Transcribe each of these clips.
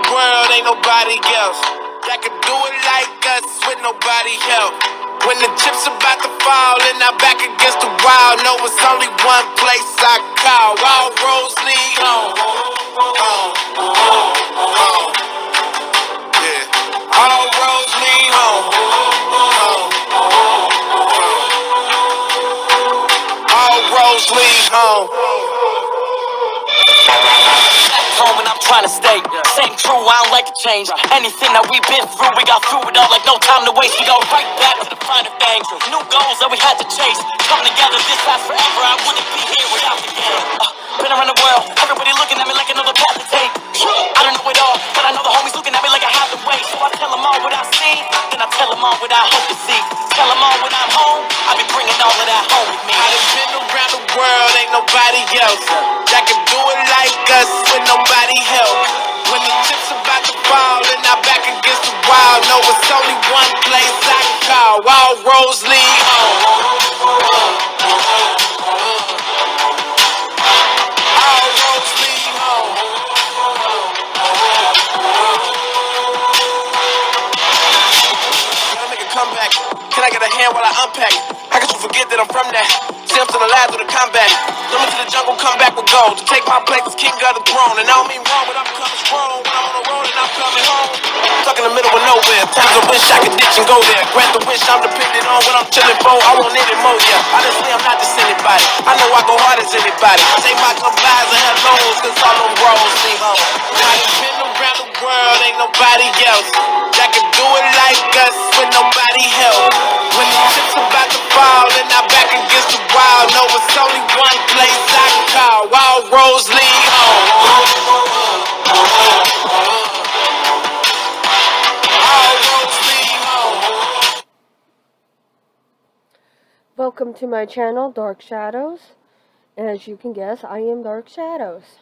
world, ain't nobody else that could do it like us with nobody help. When the chips about to fall and I'm back against the wall, know it's only one place I call. All roads lead home. Yeah. All roads lead home. All roads lead home. Home and I'm trying to stay same true, I don't like to change. Anything that we've been through, we got through it all like no time to waste. We go right back to the finer things, new goals that we had to chase. Coming together, this lasts forever, I wouldn't be here without the game. Been around the world, everybody looking at me like another path to take. I don't know it all, but I know the homies looking at me like I have to wait. So I tell them all what I see, then I tell them all what I hope to see. Tell them all when I'm home, I be bringing all of that home with me. I done been around the world, ain't nobody else that can do it like us with nobody help. When the chips about to fall and I'm back against the wall, know it's only one place I can call. All roads lead home. All roads lead home. Gotta make a comeback. Can I get a hand while I unpack? How could you forget that I'm from that? See, I'm still alive through the combat. Come into the jungle, come back with gold. To take my place as king of the throne. And I don't mean wrong, but I'm coming strong. When I'm on the road and I'm coming home. Stuck in the middle of nowhere. Times I wish I could ditch and go there. Grant the wish I'm dependent on when I'm chilling for. I want it more, yeah. Honestly, I'm not just anybody. I know I go hard as anybody. Take my goodbyes and hellos, cause all them roads lead home. Now I've been around the world, ain't nobody else that can do it like us with nobody help. When the chips about to fall and I'm back against the wall, know it's only one place I can call. All roads lead home. All roads lead home. Welcome to my channel, Dark Shadows. As you can guess, I am Dark Shadows.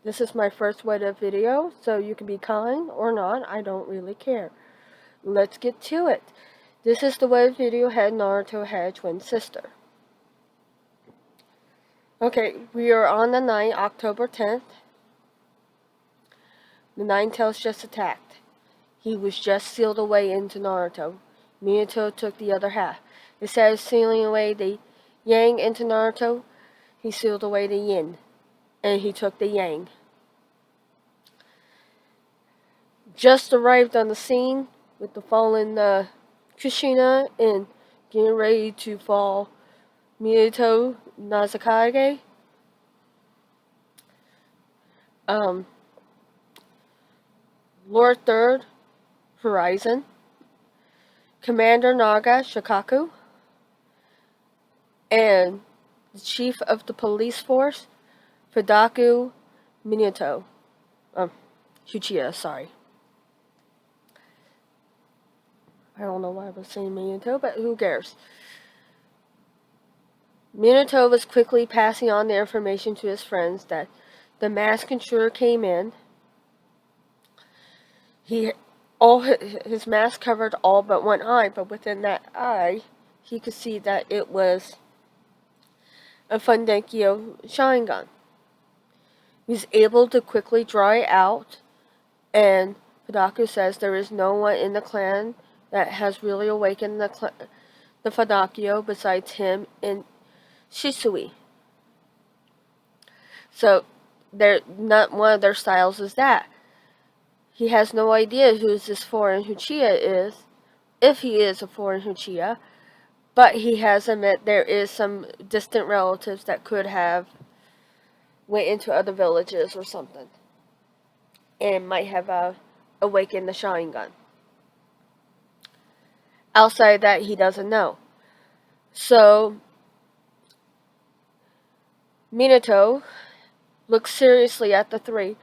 This is my first what if video, so you can be kind or not, I don't really care. Let's get to it. This is the what if video had Naruto had a twin sister. Okay, we are on the night, October 10th. The Nine Tails just attacked. He was just sealed away into Naruto. Minato took the other half. Instead of sealing away the Yang into Naruto, he sealed away the Yin. And he took the Yang. Just arrived on the scene with the fallen Kushina and getting ready to fall Minato Nazakage. Lord Third Horizon, Commander Naga Shikaku, and the Chief of the Police Force, Fudaku Minato. Uchiha, sorry. I don't know why I was saying Minato, but who cares? Minato was quickly passing on the information to his friends that the masked intruder came in. His mask covered all but one eye, but within that eye, he could see that it was a Fundekyo Sharingan. He was able to quickly draw it out, and Fudaku says there is no one in the clan that has really awakened the Fundekyo besides him and Shisui. So, not one of their styles is that. He has no idea who this foreign Uchiha is, if he is a foreign Uchiha, but he has admitted there is some distant relatives that could have went into other villages or something, and might have awakened the Sharingan. Outside that, he doesn't know. So, Minato looks seriously at the three,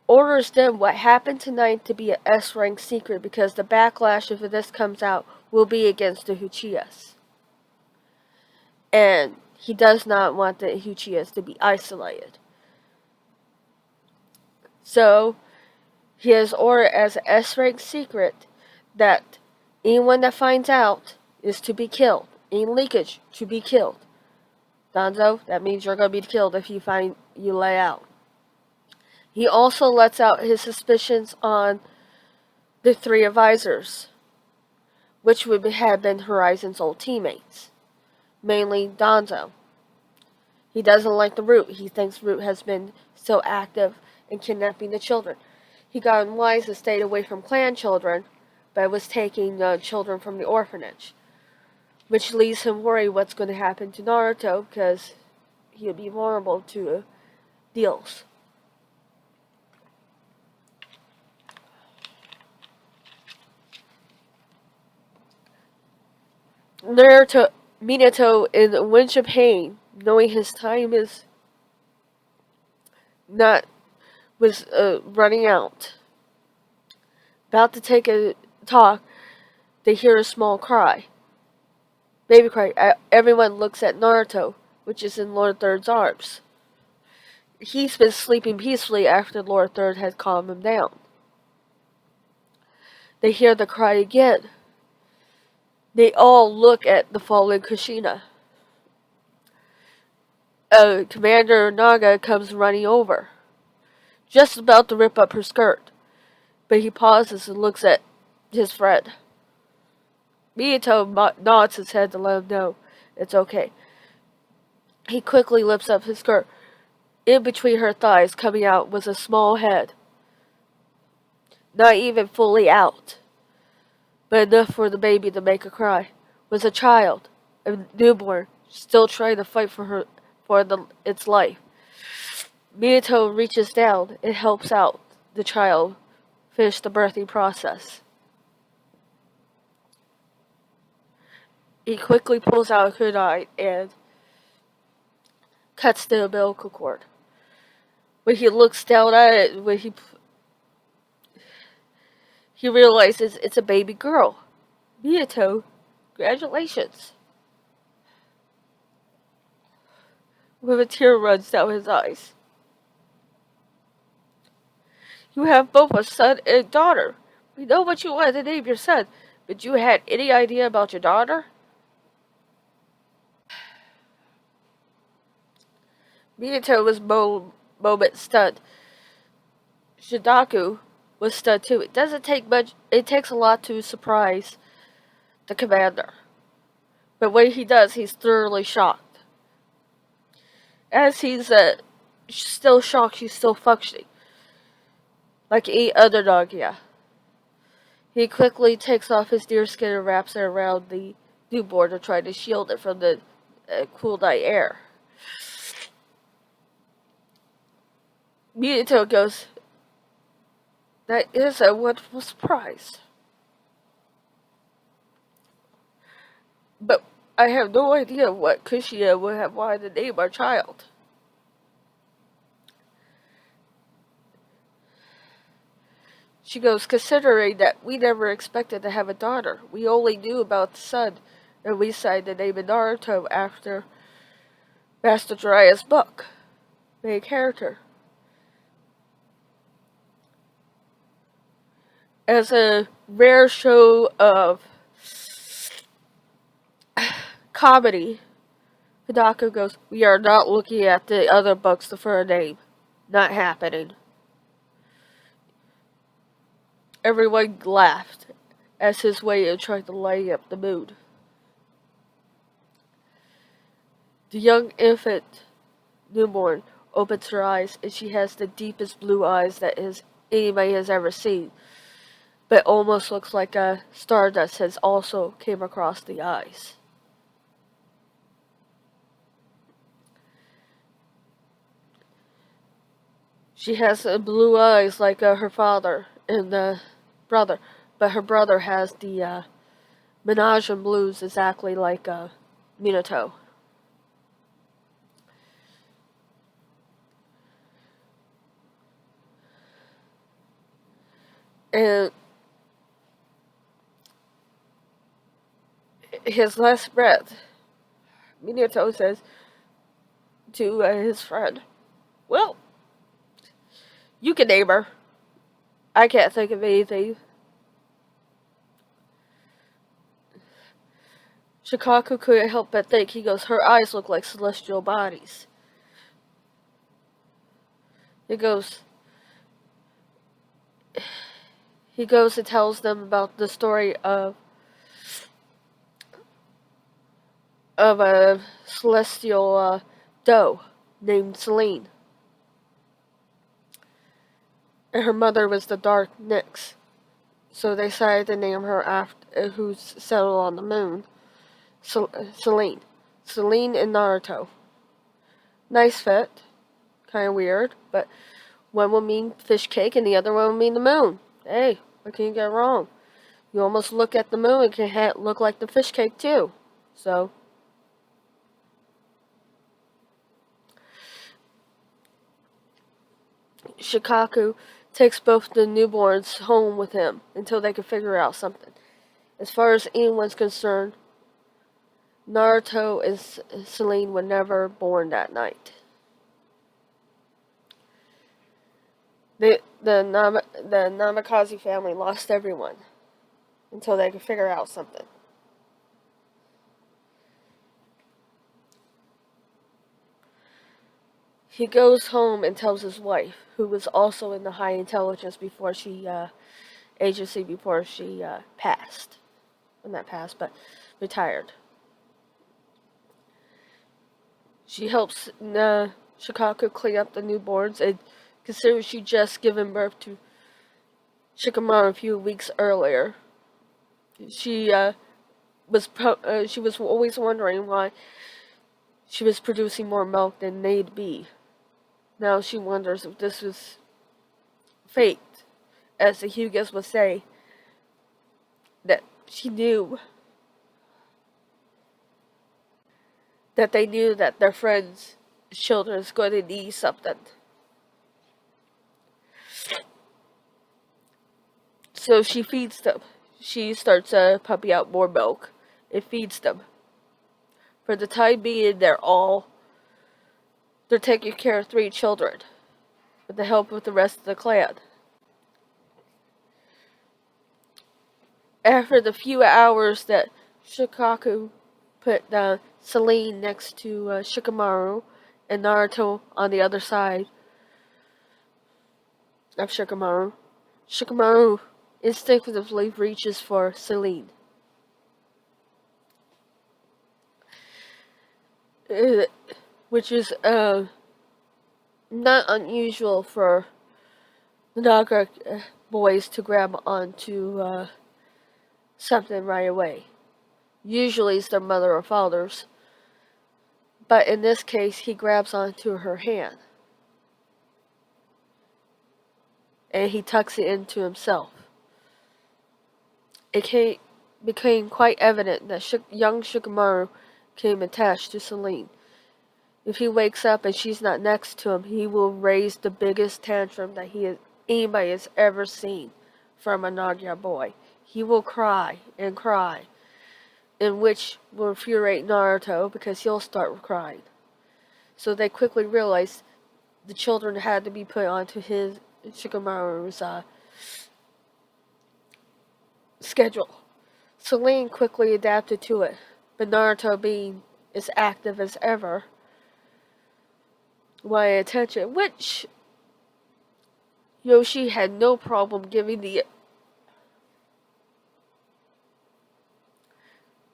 orders them what happened tonight to be an S-rank secret because the backlash if this comes out will be against the Uchihas. And he does not want the Uchihas to be isolated. So, he has ordered as an S-rank secret that anyone that finds out is to be killed. Any leakage to be killed. Donzo, that means you're going to be killed if you lay out. He also lets out his suspicions on the three advisors, which would have been Horizon's old teammates, mainly Danzo. He doesn't like the Root. He thinks Root has been so active in kidnapping the children. He got wise and stayed away from clan children, but was taking children from the orphanage, which leaves him worried what's going to happen to Naruto because he'll be vulnerable to deals. Minato, in a winch of pain, knowing his time is not was running out, about to take a talk, they hear a small cry. Baby cry. Everyone looks at Naruto, which is in Lord Third's arms. He's been sleeping peacefully after Lord Third had calmed him down. They hear the cry again. They all look at the fallen Kushina. Commander Naga comes running over, just about to rip up her skirt, but he pauses and looks at his friend. Minato nods his head to let him know it's okay. He quickly lifts up his skirt. In between her thighs, coming out, was a small head. Not even fully out, but enough for the baby to make a cry. Was a child, a newborn, still trying to fight for its life. Minato reaches down and helps out the child finish the birthing process. He quickly pulls out a kunai and cuts the umbilical cord. When he looks down at it, he realizes it's a baby girl. Minato, congratulations. With a tear runs down his eyes. You have both a son and a daughter. We know what you wanted to name your son, but you had any idea about your daughter? Minato was moment stunned. Shidaku was stunned too. It doesn't take much. It takes a lot to surprise the commander. But when he does, he's thoroughly shocked. As he's still shocked, he's still functioning. Like any other Nagia. He quickly takes off his deerskin and wraps it around the newborn to try to shield it from the cool night air. Minato goes, that is a wonderful surprise. But I have no idea what Kushina would have wanted to name our child. She goes, considering that we never expected to have a daughter. We only knew about the son, and we decided to name it Naruto after Master Jiraiya's book. Main character. As a rare show of comedy, Hidaka goes, we are not looking at the other books for a name. Not happening. Everyone laughed as his way of trying to lighten up the mood. The young infant newborn opens her eyes, and she has the deepest blue eyes that anybody has ever seen. But almost looks like a stardust has also came across the eyes. She has blue eyes like her father and brother, but her brother has the menage in blues exactly like Minato. And his last breath, Minato says to his friend, well, you can name her. I can't think of anything. Shikaku couldn't help but think. He goes, her eyes look like celestial bodies. He goes, he goes and tells them about the story of a celestial doe named Selene. And her mother was the Dark Nyx. So they decided to name her after who settled on the moon. Selene. Selene and Naruto. Nice fit. Kind of weird, but one will mean fish cake and the other one will mean the moon. Hey, what can you get wrong? You almost look at the moon, it can look like the fish cake too. So, Shikaku takes both the newborns home with him until they can figure out something. As far as anyone's concerned, Naruto and Selene were never born that night. The Namikaze family lost everyone until they could figure out something. He goes home and tells his wife, who was also in the high intelligence agency before she passed. Well, not passed, but retired. She helps Shikaku clean up the newborns, and considering she just given birth to Shikamaru a few weeks earlier, she was always wondering why she was producing more milk than need be. Now she wonders if this was fate, as the Hyugas would say, that she knew that they knew that their friends' children is going to need something. So she feeds them. She starts pumping out more milk. It feeds them. For the time being, they're taking care of 3 children, with the help of the rest of the clan. After the few hours that Shikaku put Selene next to Shikamaru and Naruto on the other side of Shikamaru, Shikamaru instinctively reaches for Selene. Which is not unusual for the Naga boys to grab onto something right away. Usually it's their mother or fathers, but in this case he grabs onto her hand and he tucks it into himself. It became quite evident that young Shikamaru became attached to Selene. If he wakes up and she's not next to him, he will raise the biggest tantrum that anybody has ever seen from a Naga boy. He will cry and cry, in which will infuriate Naruto because he'll start crying. So they quickly realized the children had to be put onto Shikamaru's schedule. Selene quickly adapted to it, but Naruto, being as active as ever, wanted attention, which Yoshi had no problem giving the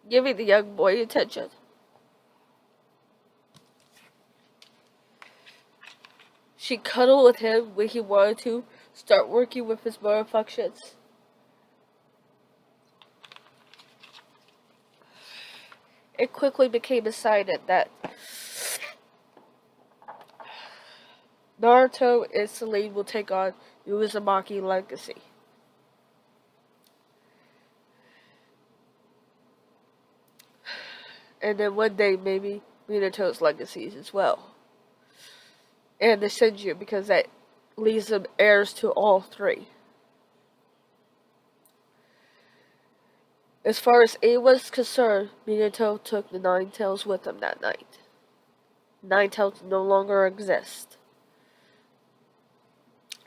young boy attention. She cuddled with him when he wanted to start working with his motor functions. It quickly became decided that Naruto and Selene will take on the Uzumaki legacy. And then one day maybe Minato's legacies as well. And the Senju, because that leaves them heirs to all 3. As far as A was concerned, Minato took the 9 tails with him that night. 9 tails no longer exist.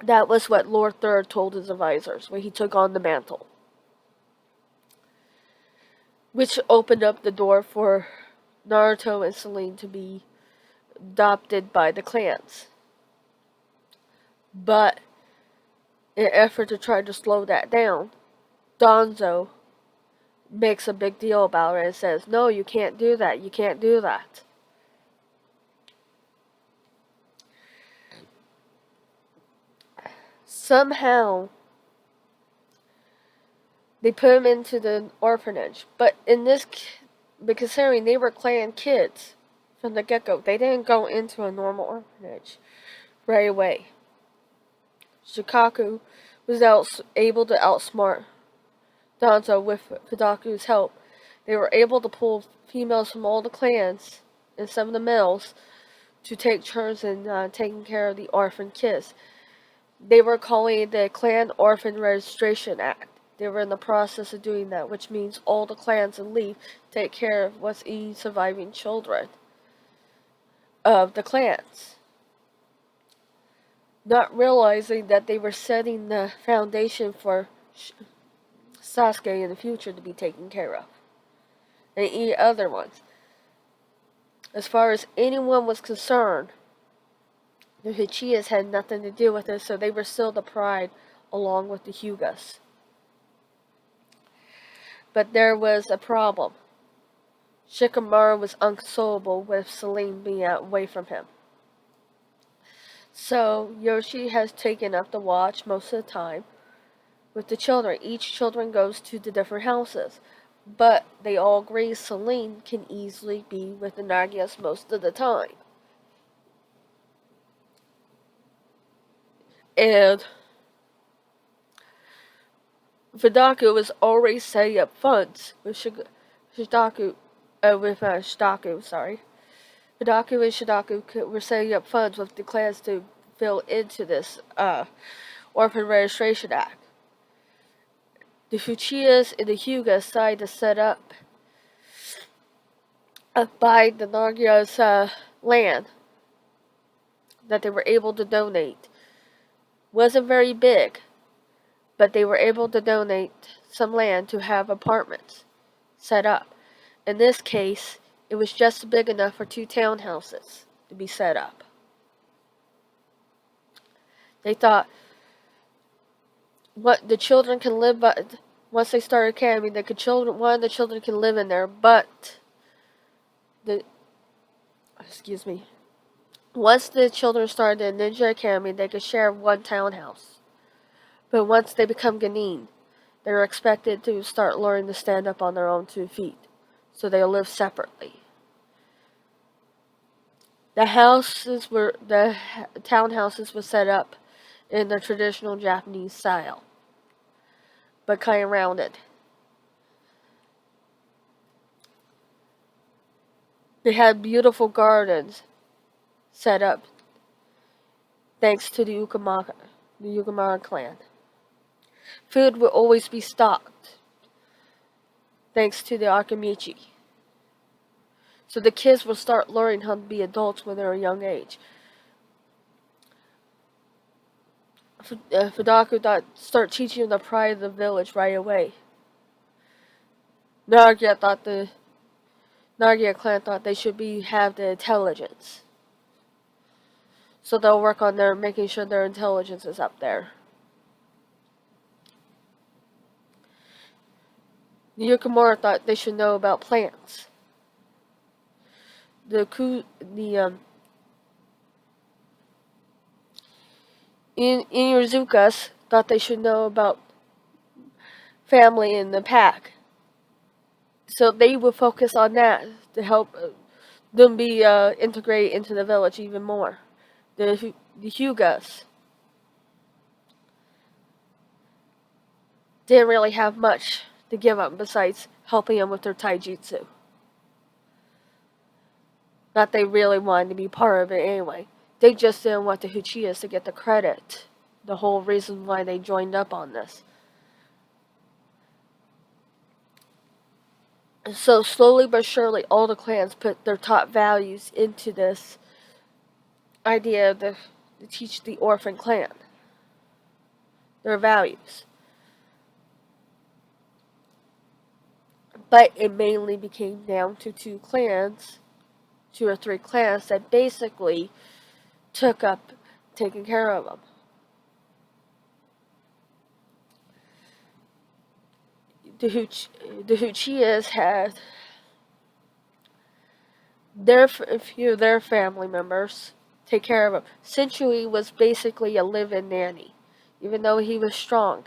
That was what Lord Third told his advisors when he took on the mantle, which opened up the door for Naruto and Selene to be adopted by the clans. But In an effort to try to slow that down, Donzo makes a big deal about it and says, "No, you can't do that. You can't do that." Somehow, they put him into the orphanage. But considering they were clan kids from the get-go, they didn't go into a normal orphanage right away. Shikaku was able to outsmart Danzo with Fudaku's help. They were able to pull females from all the clans and some of the males to take turns in taking care of the orphan kids. They were calling it the Clan Orphan Registration Act. They were in the process of doing that, which means all the clans in Leaf take care of what's any surviving children of the clans. Not realizing that they were setting the foundation for Sasuke in the future to be taken care of. And any other ones. As far as anyone was concerned, the Uchihas had nothing to do with it, so they were still the pride along with the Hyugas. But there was a problem. Shikamaru was unconsolable with Celine being away from him. So Yoshi has taken up the watch most of the time with the children. Each children goes to the different houses. But they all agree Celine can easily be with the Nagias most of the time. And Fudaku was already setting up funds with Fudaku, sorry. Fudaku and Shidaku were setting up funds with the clans to fill into this Orphan Registration Act. The Uchihas and the Hyuga decided to set up by the Nagia's land that they were able to donate. Wasn't very big, but they were able to donate some land to have apartments set up. In this case, it was just big enough for 2 townhouses to be set up. They thought what the children can live by. Once they started academy, one of the children can live in there, but once the children started the Ninja Academy, they could share one townhouse. But once they become Genin, they're expected to start learning to stand up on their own 2 feet. So they'll live separately. The townhouses were set up in the traditional Japanese style, but kind of rounded. They had beautiful gardens set up thanks to the Yukimura clan. Food would always be stocked thanks to the Akamichi. So the kids will start learning how to be adults when they're a young age. Fudaku thought start teaching them the pride of the village right away. Nagia clan thought they should have the intelligence. So they'll work on making sure their intelligence is up there. The Yukimura thought they should know about plants. The Inuzukas thought they should know about family in the pack. So they would focus on that to help them be integrated into the village even more. The Hyugas didn't really have much to give up besides helping them with their taijutsu. Not they really wanted to be part of it anyway. They just didn't want the Uchihas to get the credit. The whole reason why they joined up on this. So slowly but surely, all the clans put their top values into this idea to teach the orphan clan their values. But it mainly became down to 2 or 3 clans that basically took up taking care of them. the Uchihas had a few of their family members take care of him. Sensui was basically a live-in nanny, even though he was strong.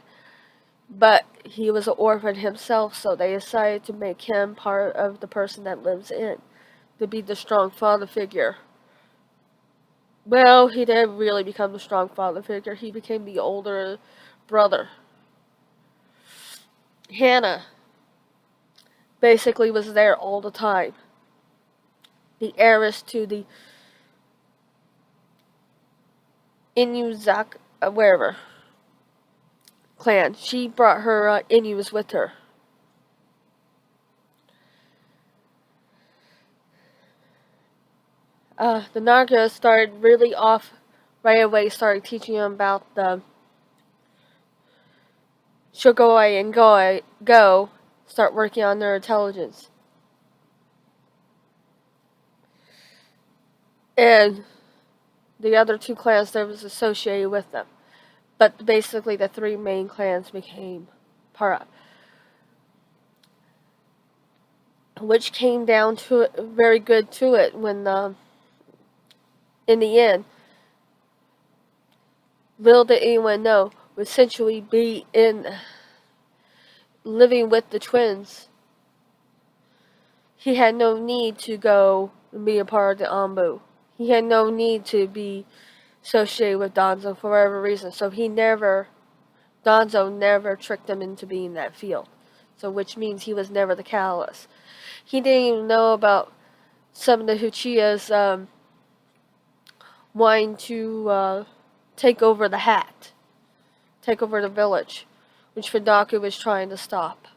But he was an orphan himself, so they decided to make him part of the person that lives in, to be the strong father figure. Well, he didn't really become the strong father figure. He became the older brother. Hannah basically was there all the time. The heiress to the Inuzak, wherever, clan. She brought her Inus with her. The Naga started really off right away, started teaching him about the Shogoi and Go, start working on their intelligence. And the other two clans that was associated with them. But basically the three main clans became Para. Which came down to it, very good to it when, in the end, little did anyone know, would essentially be living with the twins. He had no need to go and be a part of the Anbu. He had no need to be associated with Danzo for whatever reason. So Danzo never tricked him into being that field. So which means he was never the catalyst. He didn't even know about some of the Uchihas wanting to take over the hat. Take over the village, which Fudaku was trying to stop.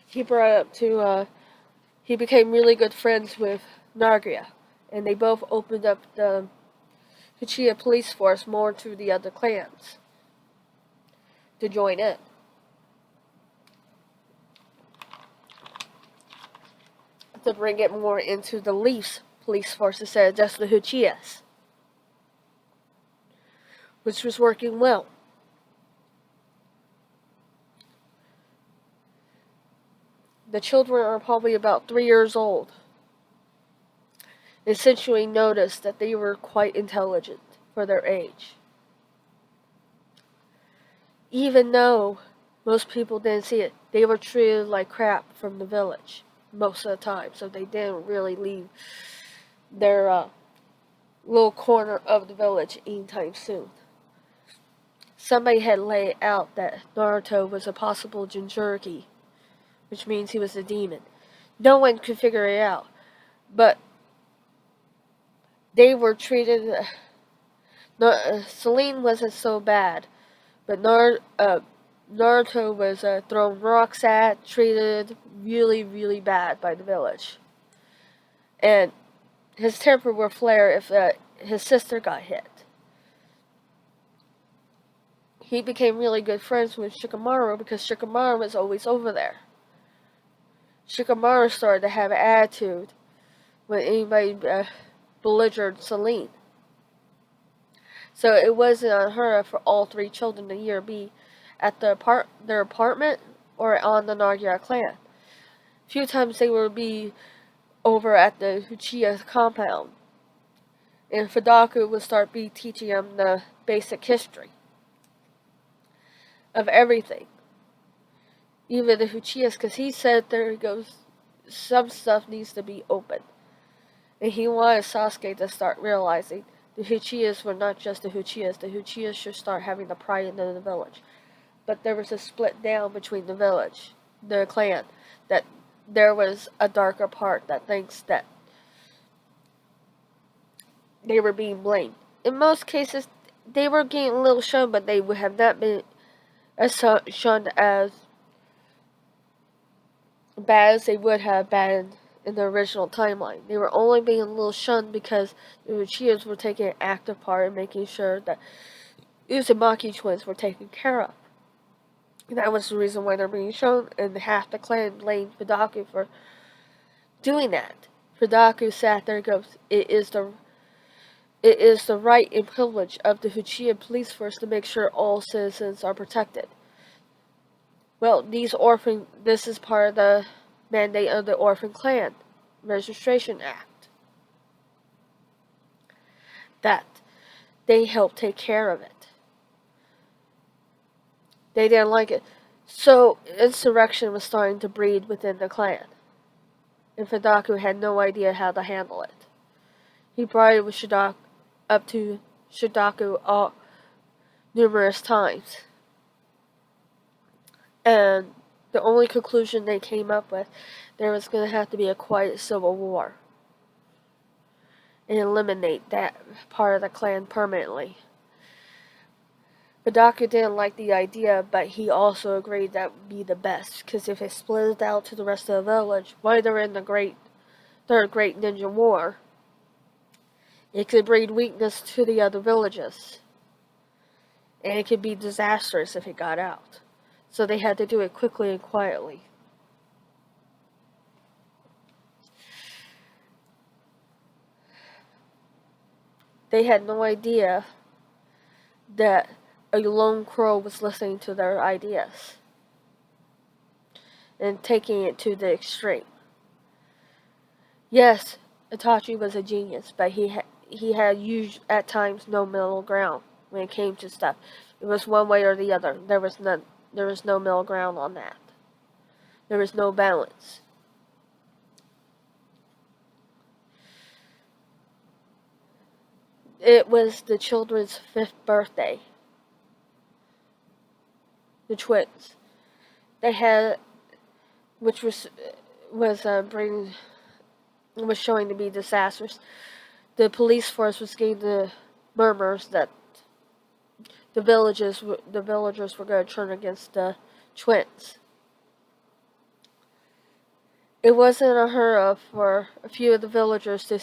He brought up to, he became really good friends with Nagia, and they both opened up the Uchiha police force more to the other clans to join in. To bring it more into the Leafs police force instead of just the Uchihas, which was working well. The children are probably about 3 years old. Essentially noticed that they were quite intelligent for their age. Even though most people didn't see it, they were treated like crap from the village most of the time, so they didn't really leave their little corner of the village anytime soon. Somebody had laid out that Naruto was a possible Jinchuriki, which means he was a demon. No one could figure it out, but they were treated. Celine wasn't so bad, but Naruto was thrown rocks at, treated really, really bad by the village, and his temper would flare if his sister got hit. He became really good friends with Shikamaru because Shikamaru was always over there. Shikamaru started to have an attitude when anybody belligered Celine. So it wasn't unheard of for all three children to either be at their apartment or on the Nagia clan. A few times they would be over at the Uchiha compound, and Fudaku would start teaching them the basic history of everything. Even the Uchihas, because he said there goes some stuff needs to be open. And he wanted Sasuke to start realizing the Uchihas were not just the Uchihas. The Uchihas should start having the pride in the village. But there was a split down between the village, the clan, that there was a darker part that thinks that they were being blamed. In most cases, they were getting a little shunned, but they would have not been as shunned as bad as they would have been in the original timeline. They were only being a little shunned because the Uchihas were taking an active part in making sure that Uzumaki twins were taken care of. And that was the reason why they're being shown, and half the clan blamed Fudaku for doing that. Fudaku sat there and goes, It is the right and privilege of the Uchiha police force to make sure all citizens are protected. Well, this is part of the mandate of the Orphan Clan Registration Act. That they help take care of it. They didn't like it. So, insurrection was starting to breed within the clan. And Fudaku had no idea how to handle it. He brought it with up to Shidaku numerous times. And the only conclusion they came up with, there was going to have to be a quiet civil war. And eliminate that part of the clan permanently. Fudaku didn't like the idea, but he also agreed that would be the best, because if it split it out to the rest of the village, while they're in the Third Great Ninja War, it could breed weakness to the other villages. And it could be disastrous if it got out. So they had to do it quickly and quietly. They had no idea that a lone crow was listening to their ideas and taking it to the extreme. Yes, Itachi was a genius, but he had used at times no middle ground when it came to stuff. It was one way or the other. There was no middle ground on that. There was no balance. It was the children's 5th birthday. The twins. They had, which was showing to be disastrous. The police force was getting the murmurs that the villagers were going to turn against the twins. It wasn't unheard of for a few of the villagers to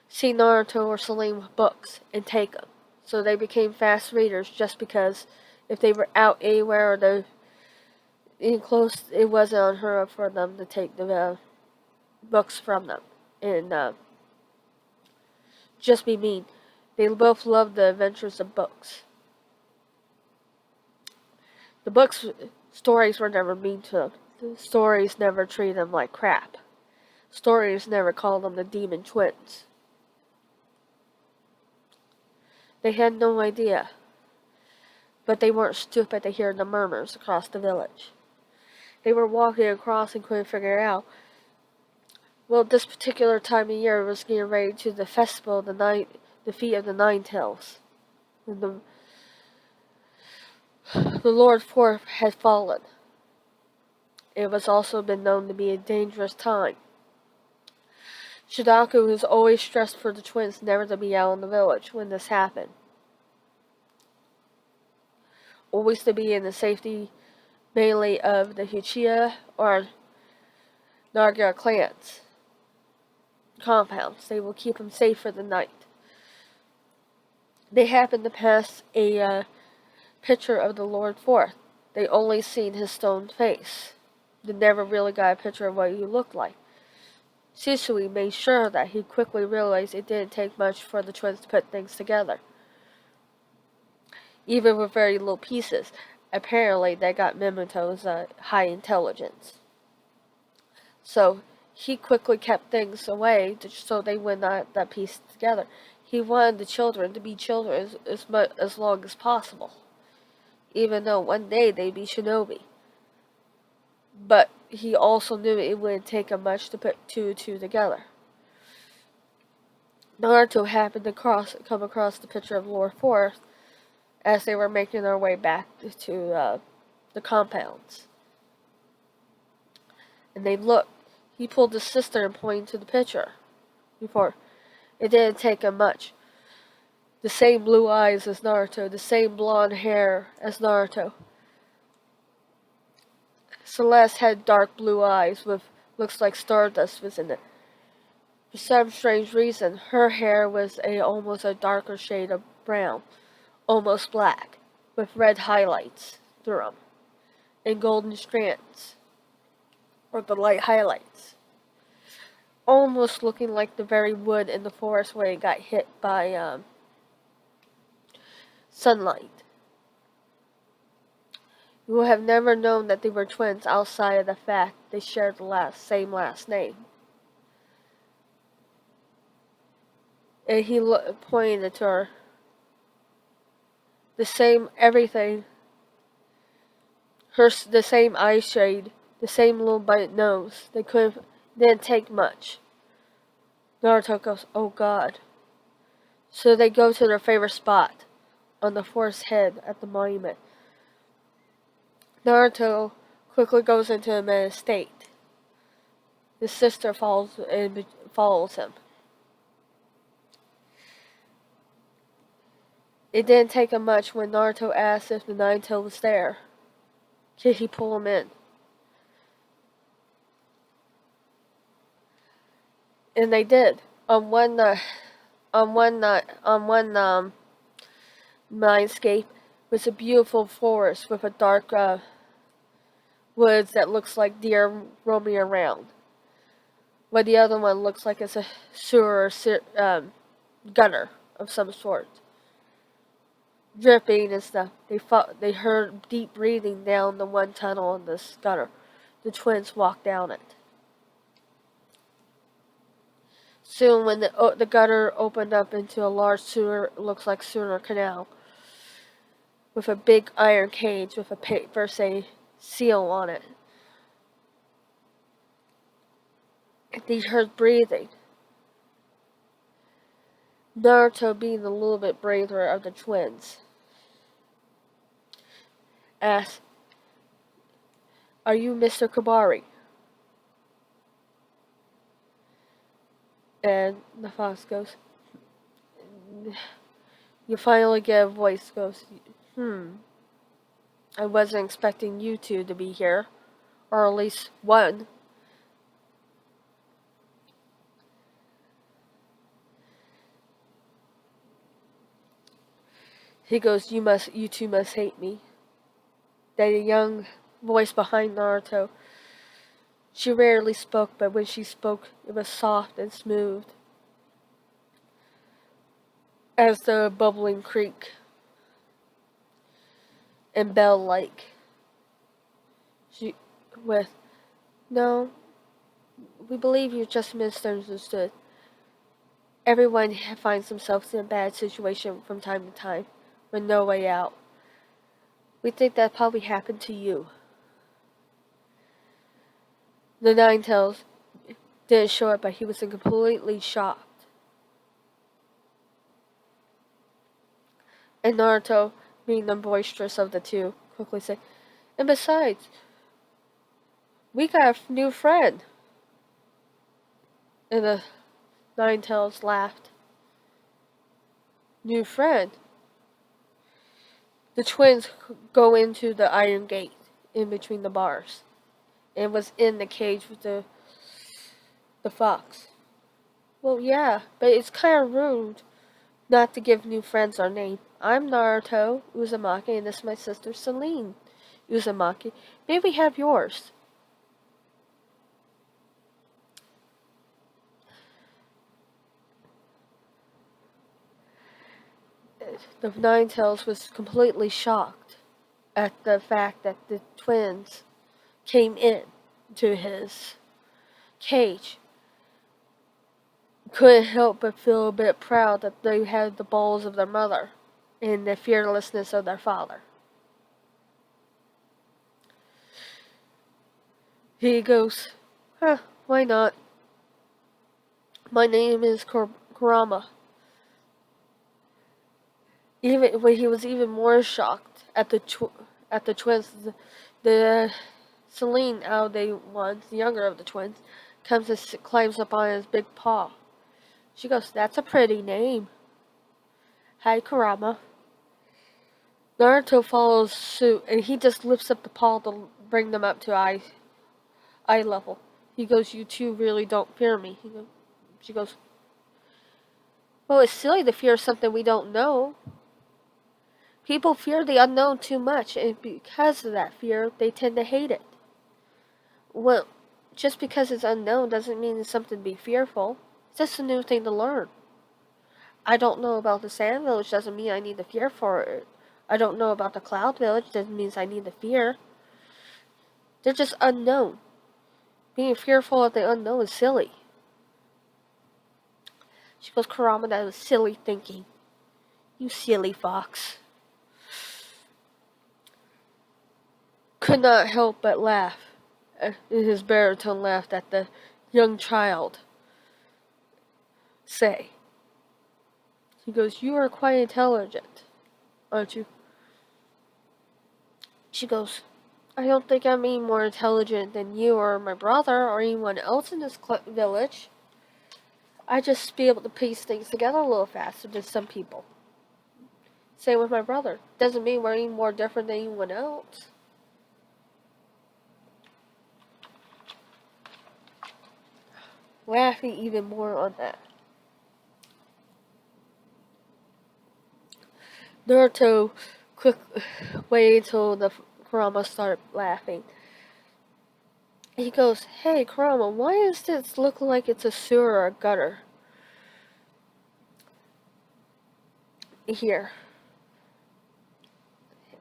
see Naruto or Salim books and take them. So they became fast readers just because if they were out anywhere or they in close, it wasn't unheard of for them to take the books from them and just be mean. They both loved the adventures of books. The stories were never mean to them. The stories never treated them like crap. Stories never called them the demon twins. They had no idea. But they weren't stupid to hear the murmurs across the village. They were walking across and couldn't figure it out. Well, this particular time of year was getting ready to the festival of the Feet of the Nine Tails. And the Lord Fourth had fallen. It was also been known to be a dangerous time. Shidaku was always stressed for the twins never to be out in the village when this happened. Always to be in the safety mainly of the Uchiha or Naga clans compounds. They will keep them safe for the night. They happened to pass a picture of the Lord Fourth. They only seen his stone face. They never really got a picture of what he looked like. Shisui made sure that he quickly realized it didn't take much for the twins to put things together. Even with very little pieces. Apparently they got Minamoto's high intelligence. So he quickly kept things away so they would not that piece together. He wanted the children to be children as long as possible. Even though one day they'd be shinobi. But he also knew it wouldn't take him much to put two and two together. Naruto happened to come across the picture of Lord Fourth as they were making their way back to the compounds. And they looked. He pulled his sister and pointed to the picture. Before, it didn't take him much. The same blue eyes as Naruto, the same blonde hair as Naruto. Celeste had dark blue eyes with looks like stardust was in it. For some strange reason, her hair was almost a darker shade of brown, almost black, with red highlights through them, and golden strands, or the light highlights. almost looking like the very wood in the forest where it got hit by sunlight. You would have never known that they were twins outside of the fact they shared the same last name. And he pointed to her. The same everything. The same eye shade, the same little bite nose. Didn't take much. Naruto goes, oh God. So they go to their favorite spot, on the forest head at the monument. Naruto quickly goes into a mental state. His sister follows him. It didn't take him much when Naruto asked if the Nine-Tailed was there. Could he pull him in? And they did. On one mindscape was a beautiful forest with a dark woods that looks like deer roaming around. While the other one looks like it's a sewer or gutter of some sort. Dripping and stuff. They heard deep breathing down the one tunnel in this gutter. The twins walked down it. Soon, when the gutter opened up into a large sewer, looks like sewer canal, with a big iron cage with a paper seal on it. They heard breathing. Naruto, being a little bit braver of the twins, asked, "Are you Mr. Kabari?" And the fox goes, you finally get a voice goes, I wasn't expecting you two to be here, or at least one. He goes, you two must hate me. That a young voice behind Naruto. She rarely spoke, but when she spoke, it was soft and smooth, as the bubbling creek and bell-like. No, we believe you just misunderstood. Everyone finds themselves in a bad situation from time to time, with no way out. We think that probably happened to you. The Nine-Tails didn't show it, but he was completely shocked. And Naruto, being the boisterous of the two, quickly said, and besides, we got a new friend. And the Nine-Tails laughed. New friend? The twins go into the iron gate in between the bars. And was in the cage with the fox. Well, yeah, but it's kind of rude not to give new friends our name. I'm Naruto Uzumaki, and this is my sister Celine Uzumaki. May we have yours? The Nine-Tails was completely shocked at the fact that the twins came in to his cage. Couldn't help but feel a bit proud that they had the balls of their mother and the fearlessness of their father. He goes, why not? My name is Kurama. Even when he was even more shocked at the twins, the Celine, out they one, the younger of the twins, comes and climbs up on his big paw. She goes, that's a pretty name. Hi, Kurama. Naruto follows suit, and he just lifts up the paw to bring them up to eye level. He goes, you two really don't fear me. She goes, well, it's silly to fear something we don't know. People fear the unknown too much, and because of that fear, they tend to hate it. Well, just because it's unknown doesn't mean it's something to be fearful. It's just a new thing to learn. I don't know about the Sand Village doesn't mean I need to fear for it. I don't know about the Cloud Village doesn't mean I need to fear. They're just unknown. Being fearful of the unknown is silly. She goes, Kurama, that was silly thinking. You silly fox. Could not help but laugh. In his baritone laughed at the young child say. He goes, you are quite intelligent, aren't you? She goes, I don't think I'm any more intelligent than you or my brother or anyone else in this village. I just be able to piece things together a little faster than some people. Same with my brother. Doesn't mean we're any more different than anyone else. Laughing even more on that. Naruto quick waited until the Kurama started laughing. He goes, hey Kurama, why does this look like it's a sewer or a gutter? Here.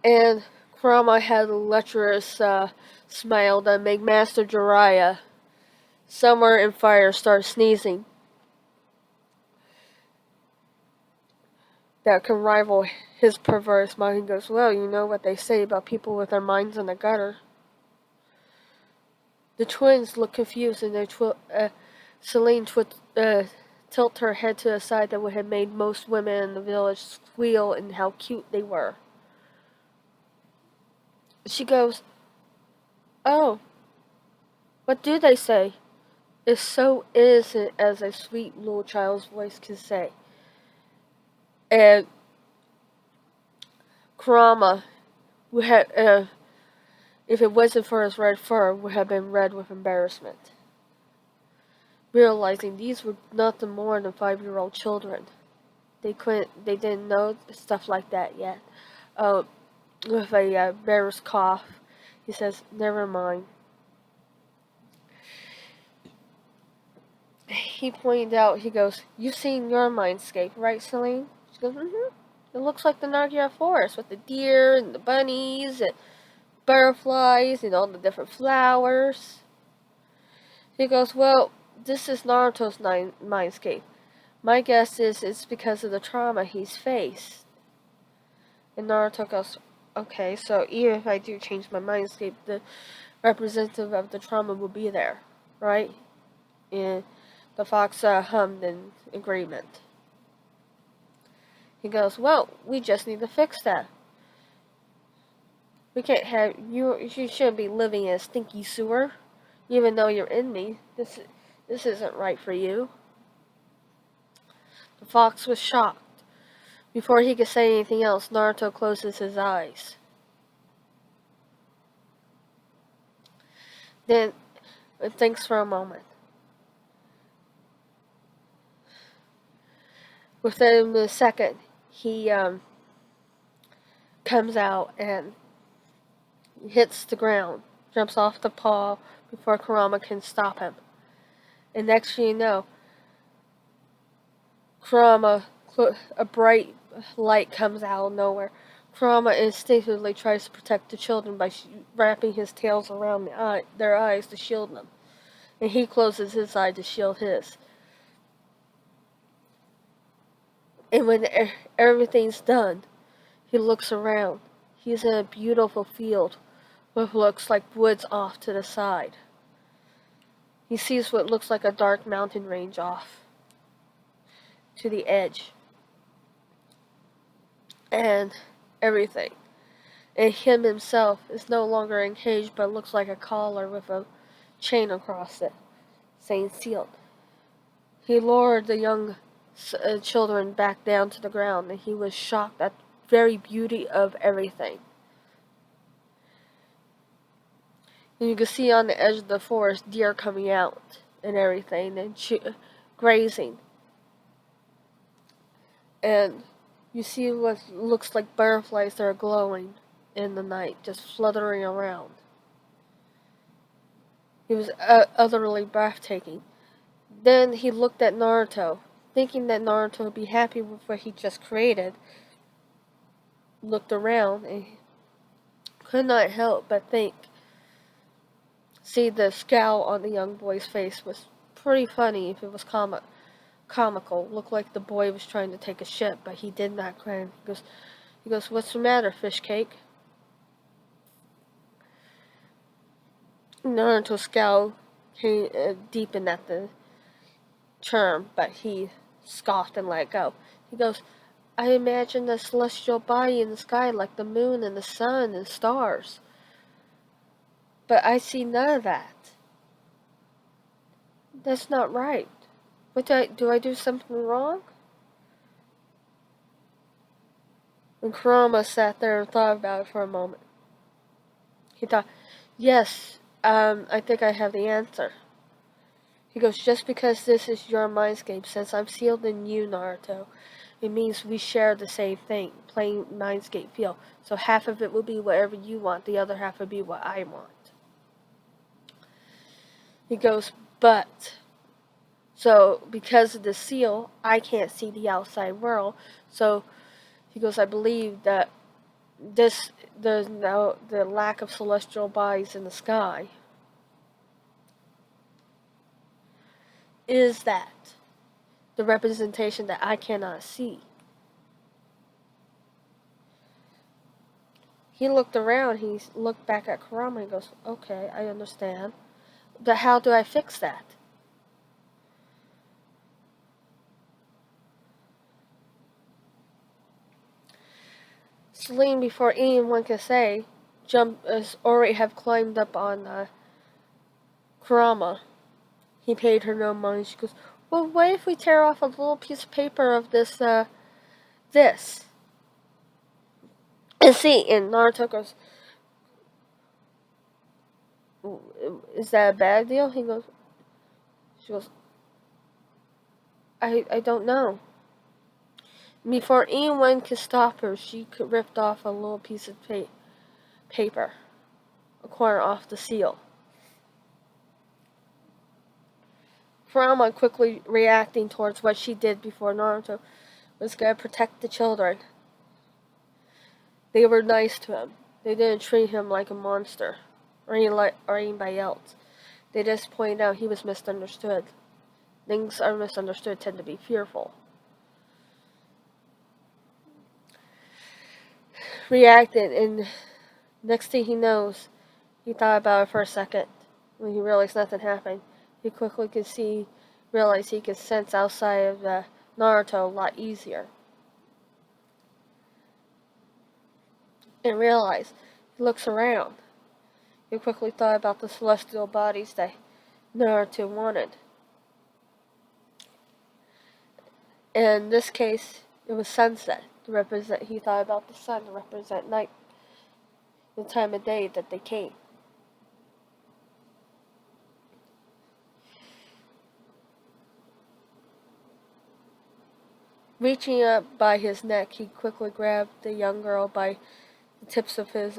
And Kurama had a lecherous smile that made Master Jiraiya, somewhere in fire, start sneezing. That can rival his perverse mind. He goes, well, you know what they say about people with their minds in the gutter. The twins look confused, and Celine tilt her head to the side that would have made most women in the village squeal and how cute they were. She goes, oh, what do they say? It's so innocent as a sweet little child's voice can say. And Kurama, would have, if it wasn't for his red fur, would have been red with embarrassment. Realizing these were nothing more than 5-year-old children. They didn't know stuff like that yet. With a embarrassed cough, he says, never mind. He pointed out, he goes, you've seen your mindscape, right, Celine? She goes, mm-hmm. It looks like the Nagia forest with the deer and the bunnies and butterflies and all the different flowers. He goes, well, this is Naruto's mindscape. My guess is it's because of the trauma he's faced. And Naruto goes, okay, so even if I do change my mindscape, the representative of the trauma will be there, right? And the fox hummed in agreement. He goes, well, we just need to fix that. We can't have you shouldn't be living in a stinky sewer, even though you're in me. This isn't right for you. The fox was shocked. Before he could say anything else, Naruto closes his eyes. Then thinks for a moment. Within a second, he comes out and hits the ground, jumps off the paw before Kurama can stop him. And next thing you know, Kurama, a bright light comes out of nowhere. Kurama instinctively tries to protect the children by wrapping his tails around their eyes to shield them. And he closes his eye to shield his. And when everything's done, he looks around. He's in a beautiful field with what looks like woods off to the side. He sees what looks like a dark mountain range off to the edge. And everything. And him himself is no longer encaged, but looks like a collar with a chain across it, saying sealed. He lowered the young children back down to the ground, and he was shocked at the very beauty of everything. And you can see on the edge of the forest deer coming out and everything, and grazing. And you see what looks like butterflies that are glowing in the night, just fluttering around. He was utterly breathtaking. Then he looked at Naruto, thinking that Naruto would be happy with what he just created. Looked around and could not help but see the scowl on the young boy's face was pretty funny if it was comical. Looked like the boy was trying to take a shit, but he did not cry. He goes, "What's the matter, fish cake?" Naruto's scowl came deepened at the term, but he scoffed and let go. He goes, "I imagine a celestial body in the sky like the moon and the sun and stars. But I see none of that. That's not right. What do I do something wrong?" And Kurama sat there and thought about it for a moment. He thought, "Yes, I think I have the answer." He goes, "Just because this is your mindscape, since I'm sealed in you, Naruto, it means we share the same thing, plain mindscape feel. So half of it will be whatever you want, the other half will be what I want." He goes, so because of the seal, I can't see the outside world. So he goes, "I believe that the lack of celestial bodies in the sky is that the representation that I cannot see." He looked around, he looked back at Kurama and goes, "Okay, I understand. But how do I fix that?" Celine, before anyone could say, already have climbed up on Kurama. He paid her no money. She goes, "Well, what if we tear off a little piece of paper of this? And see," and Naruto goes, "Is that a bad deal?" She goes, I don't know." Before anyone could stop her, she could ripped off a little piece of paper, a corner off the seal. Kurama, quickly reacting towards what she did before Naruto, was going to protect the children. They were nice to him. They didn't treat him like a monster or anybody else. They just pointed out he was misunderstood. Things are misunderstood tend to be fearful. Reacted, and next thing he knows, he thought about it for a second. When he realized nothing happened, he quickly realized he could sense outside of Naruto a lot easier. And realized, he looks around. He quickly thought about the celestial bodies that Naruto wanted. And in this case, it was sunset to represent. He thought about the sun to represent night, the time of day that they came. Reaching up by his neck, he quickly grabbed the young girl by the tips of his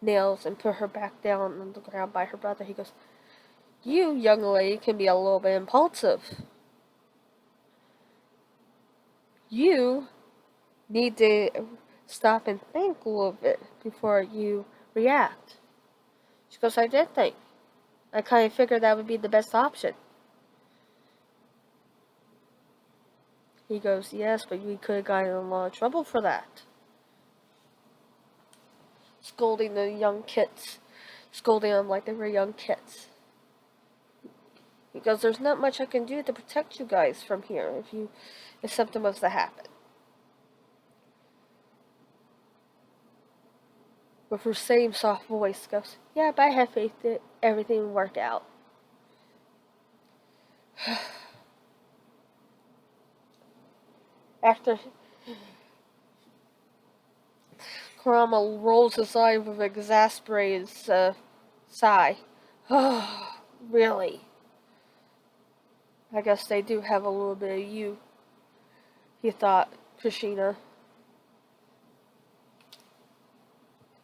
nails and put her back down on the ground by her brother. He goes, "You, young lady, can be a little bit impulsive. You need to stop and think a little bit before you react." She goes, "I did think. I kind of figured that would be the best option." He goes, "Yes, but we could have gotten in a lot of trouble for that." Scolding the young kids. Scolding them like they were young kids. He goes, "There's not much I can do to protect you guys from here if something was to happen." With her same soft voice goes, "Yeah, but I have faith that everything will work out." After Kurama rolls his eye with an exasperated sigh. "Oh, really? I guess they do have a little bit of you," he thought, Kushina.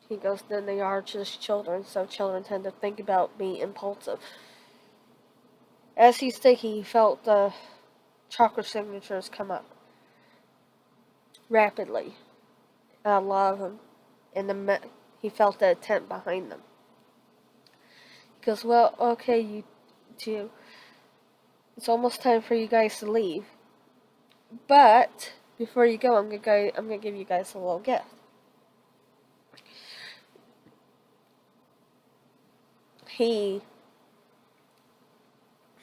He goes, "Then they are just children, so children tend to think about being impulsive." As he's thinking, he felt the chakra signatures come up rapidly. A lot of them. And he felt the intent behind them. He goes, well, okay, you two. It's almost time for you guys to leave. But before you go, I'm gonna give you guys a little gift. He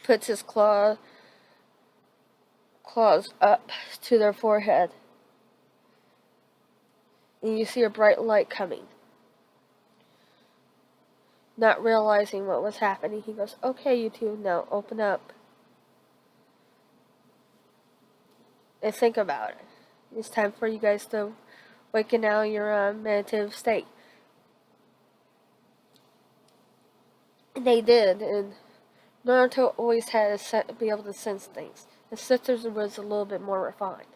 puts his claws up to their forehead, and you see a bright light coming. Not realizing what was happening, he goes, okay, you two, now open up and think about it. It's time for you guys to waken out your meditative state. And they did, and Naruto always had to be able to sense things. His sisters was a little bit more refined.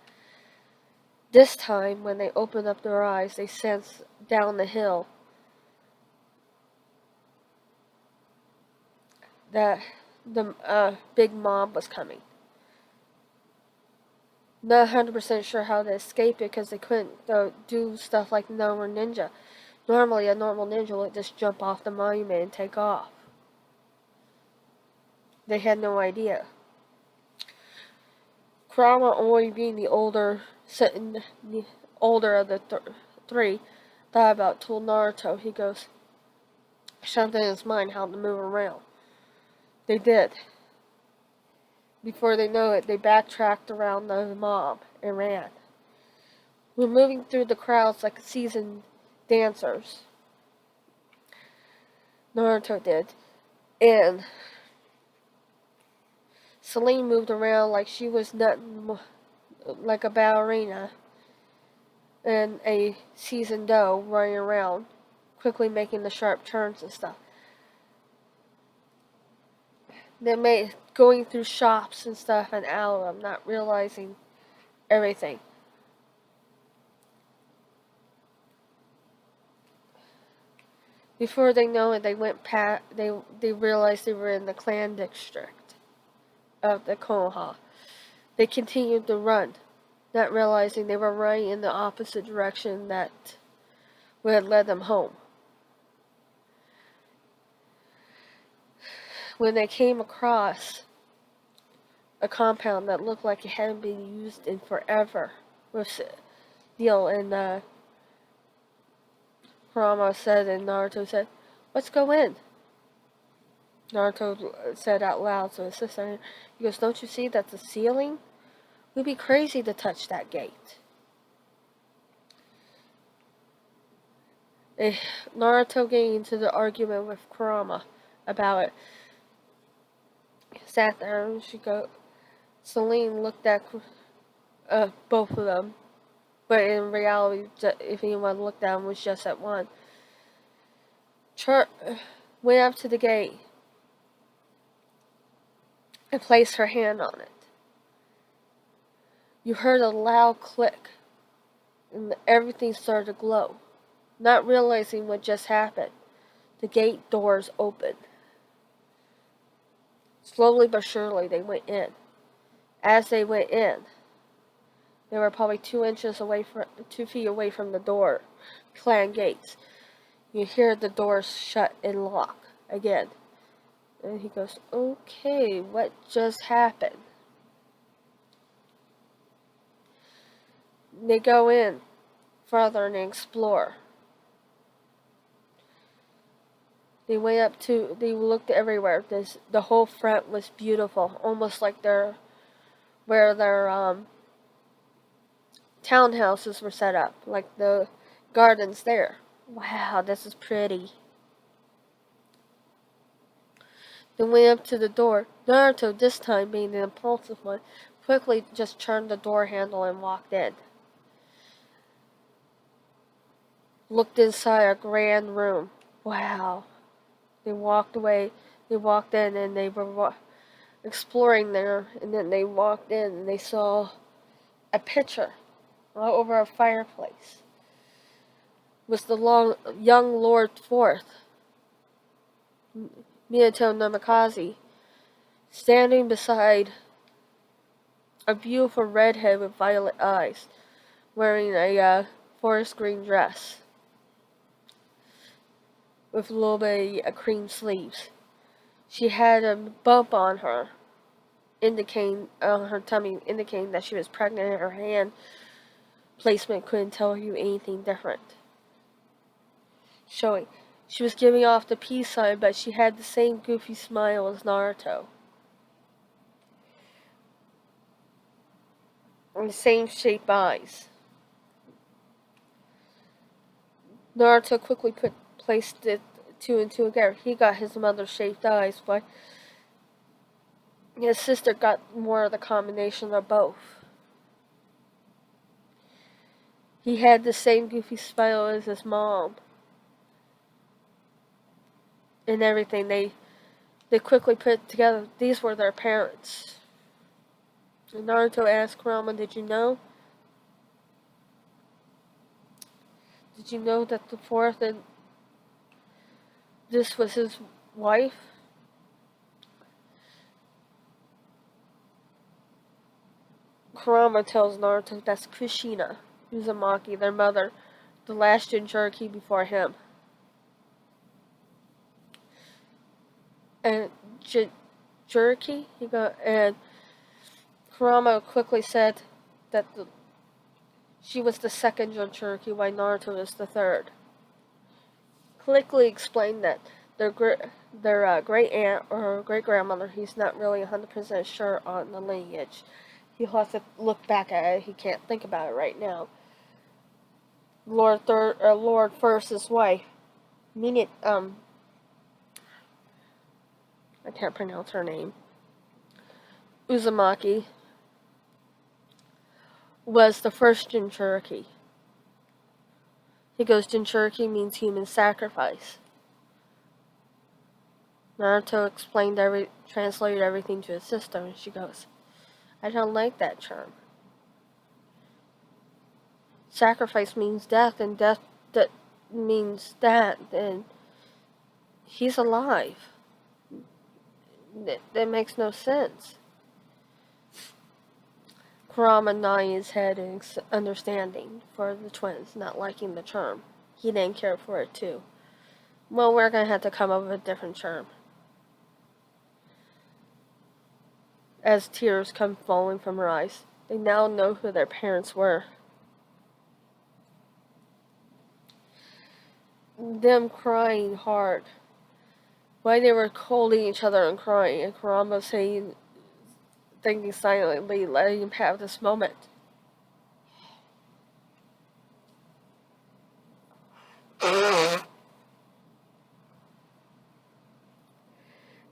This time, when they opened up their eyes, they sensed down the hill that the big mob was coming. Not 100% sure how to escape it because they couldn't do stuff like the normal ninja. Normally, a normal ninja would just jump off the monument and take off. They had no idea. Kurama, only being the older of the three, thought about, told Naruto, he goes, something in his mind how to move around. They did. Before they know it, they backtracked around the mob and ran. We're moving through the crowds like seasoned dancers. Naruto did. And Celine moved around like she was nothing like a ballerina and a seasoned doe running around, quickly making the sharp turns and stuff. They going through shops and stuff and out of them, not realizing everything. Before they know it, they went past. They realized they were in the clan district of the Konoha. They continued to run, not realizing they were running in the opposite direction that would have led them home. When they came across a compound that looked like it hadn't been used in forever, with Neil and Kurama said, and Naruto said, let's go in. Naruto said out loud to his sister, he goes, don't you see that the ceiling? We'd be crazy to touch that gate. Naruto getting into the argument with Kurama about it. Sat there and Celine looked at both of them. But in reality, if anyone looked at him, it was just at one. Went up to the gate and placed her hand on it. You heard a loud click, and everything started to glow. Not realizing what just happened, the gate doors opened. Slowly but surely, they went in. As they went in, they were probably 2 feet away from the door, clan gates. You hear the doors shut and lock again. And he goes, okay, what just happened? They go in further and explore. They looked everywhere. The whole front was beautiful, almost like where their townhouses were set up, like the gardens there. Wow, this is pretty. They went up to the door. Naruto, this time being the impulsive one, quickly just turned the door handle and walked in. Looked inside a grand room. Wow. They walked away. They walked in and they were exploring there. And then they walked in and they saw a picture all over a fireplace. It was the young Lord Fourth, Minato Namikaze, standing beside a beautiful redhead with violet eyes, wearing a forest green dress with a little bit of cream sleeves. She had a bump on her, indicating her tummy, indicating that she was pregnant, and her hand placement couldn't tell you anything different. Showing she was giving off the peace sign, but she had the same goofy smile as Naruto. And the same shaped eyes. Naruto quickly placed it two and two together. He got his mother's shaped eyes, but his sister got more of the combination of both. He had the same goofy smile as his mom. And everything. They quickly put together, these were their parents. And Naruto asked Kurama, did you know? Did you know that the fourth and this was his wife? Kurama tells Naruto that's Kushina Uzumaki, their mother, the last Jinchuriki before him. And Jinchuriki? And Kurama quickly said that she was the second Jinchuriki, while Naruto was the third. Quickly explained that their great aunt or great grandmother, he's not really 100% sure on the lineage. He'll have to look back at it. He can't think about it right now. Lord First's wife, meaning I can't pronounce her name. Uzumaki was the first Jinchuriki. He goes, Jinchuriki means human sacrifice. Naruto translated everything to his sister, and she goes, I don't like that term. Sacrifice means death, and death that means that, and he's alive. That makes no sense. Kurama nodding his head in understanding for the twins not liking the term. He didn't care for it too. Well, we're going to have to come up with a different term. As tears come falling from her eyes, they now know who their parents were. Them crying hard. Why they were holding each other and crying, and Kurama saying, thinking silently, letting him have this moment.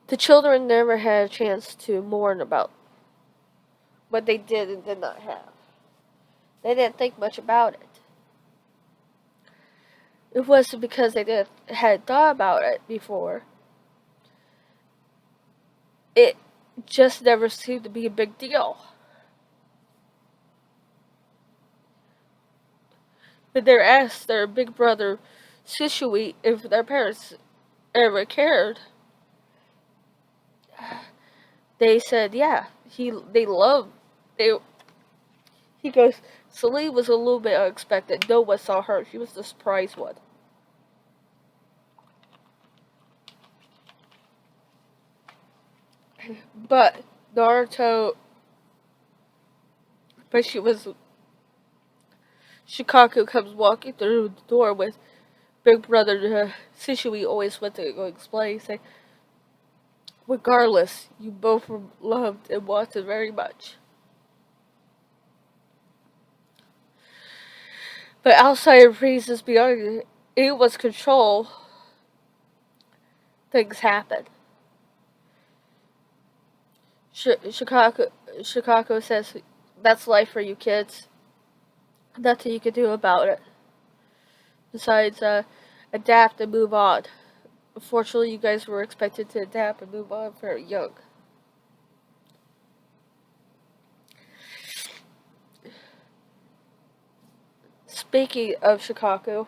The children never had a chance to mourn about what they did and did not have. They didn't think much about it. It wasn't because they had thought about it before. It just never seemed to be a big deal. But they asked their big brother, Shishui, if their parents ever cared. They said, yeah, he goes, Celine was a little bit unexpected. No one saw her. She was the surprise one. But Shikaku comes walking through the door with big brother Shishui always went to go explain, say, regardless, you both were loved and wanted very much. But outside of reasons beyond it was control, things happen. Shikaku says, that's life for you kids. Nothing you can do about it. Besides, adapt and move on. Unfortunately, you guys were expected to adapt and move on very young. Speaking of Shikaku,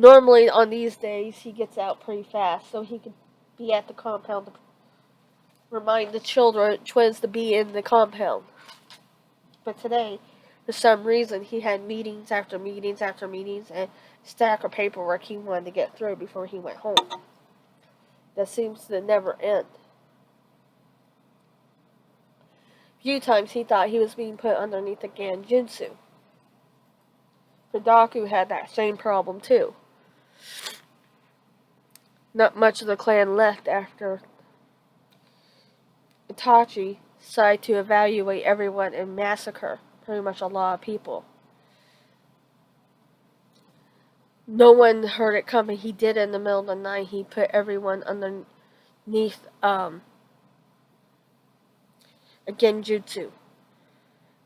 Normally on these days he gets out pretty fast, so he could be at the compound to remind the twins to be in the compound. But today, for some reason, he had meetings after meetings after meetings and a stack of paperwork he wanted to get through before he went home. That seems to never end. A few times he thought he was being put underneath the Genjutsu. Hidaku had that same problem too. Not much of the clan left after Itachi decided to evaluate everyone and massacre pretty much a lot of people. No one heard it coming. He did it in the middle of the night. He put everyone underneath a Genjutsu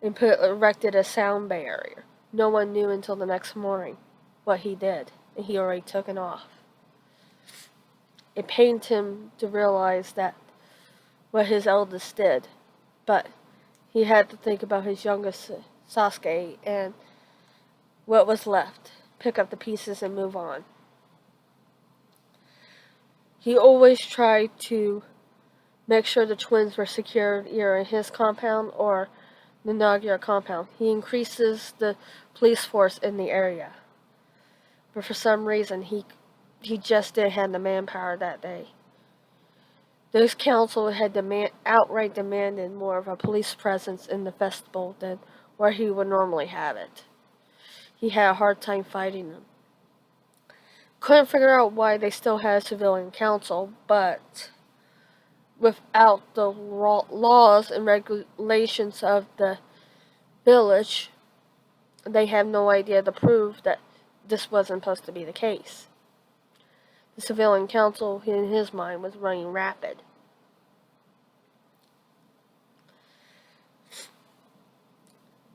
and erected a sound barrier. No one knew until the next morning what he did, and he already took it off. It pained him to realize that what his eldest did, but he had to think about his youngest Sasuke and what was left. Pick up the pieces and move on. He always tried to make sure the twins were secured either in his compound or the Nagira compound. He increases the police force in the area. But for some reason, he just didn't have the manpower that day. This council had outright demanded more of a police presence in the festival than where he would normally have it. He had a hard time fighting them. Couldn't figure out why they still had a civilian council, but without the laws and regulations of the village, they have no idea to prove that this wasn't supposed to be the case. The civilian council, in his mind, was running rapid.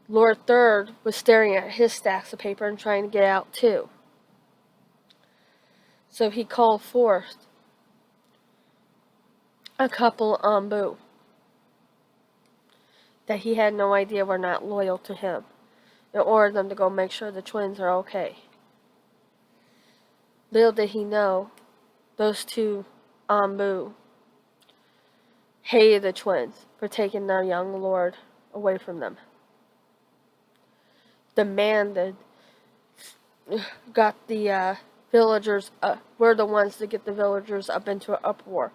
Lord Third was staring at his stacks of paper and trying to get out too. So he called forth a couple Anbu that he had no idea were not loyal to him and ordered them to go make sure the twins are okay. Little did he know, those two Anbu hated the twins for taking their young lord away from them. Demanded, got the villagers, were the ones to get the villagers up into an uproar.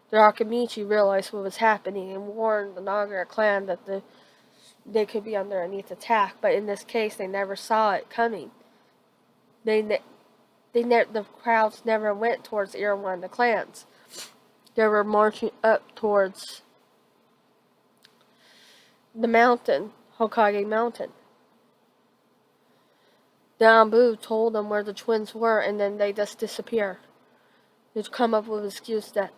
The Akamichi realized what was happening and warned the Nagira clan that they could be underneath attack, but in this case they never saw it coming. The crowds never went towards either one of the clans. They were marching up towards the mountain, Hokage Mountain. The Anbu told them where the twins were, and then they just disappeared. They'd come up with an excuse that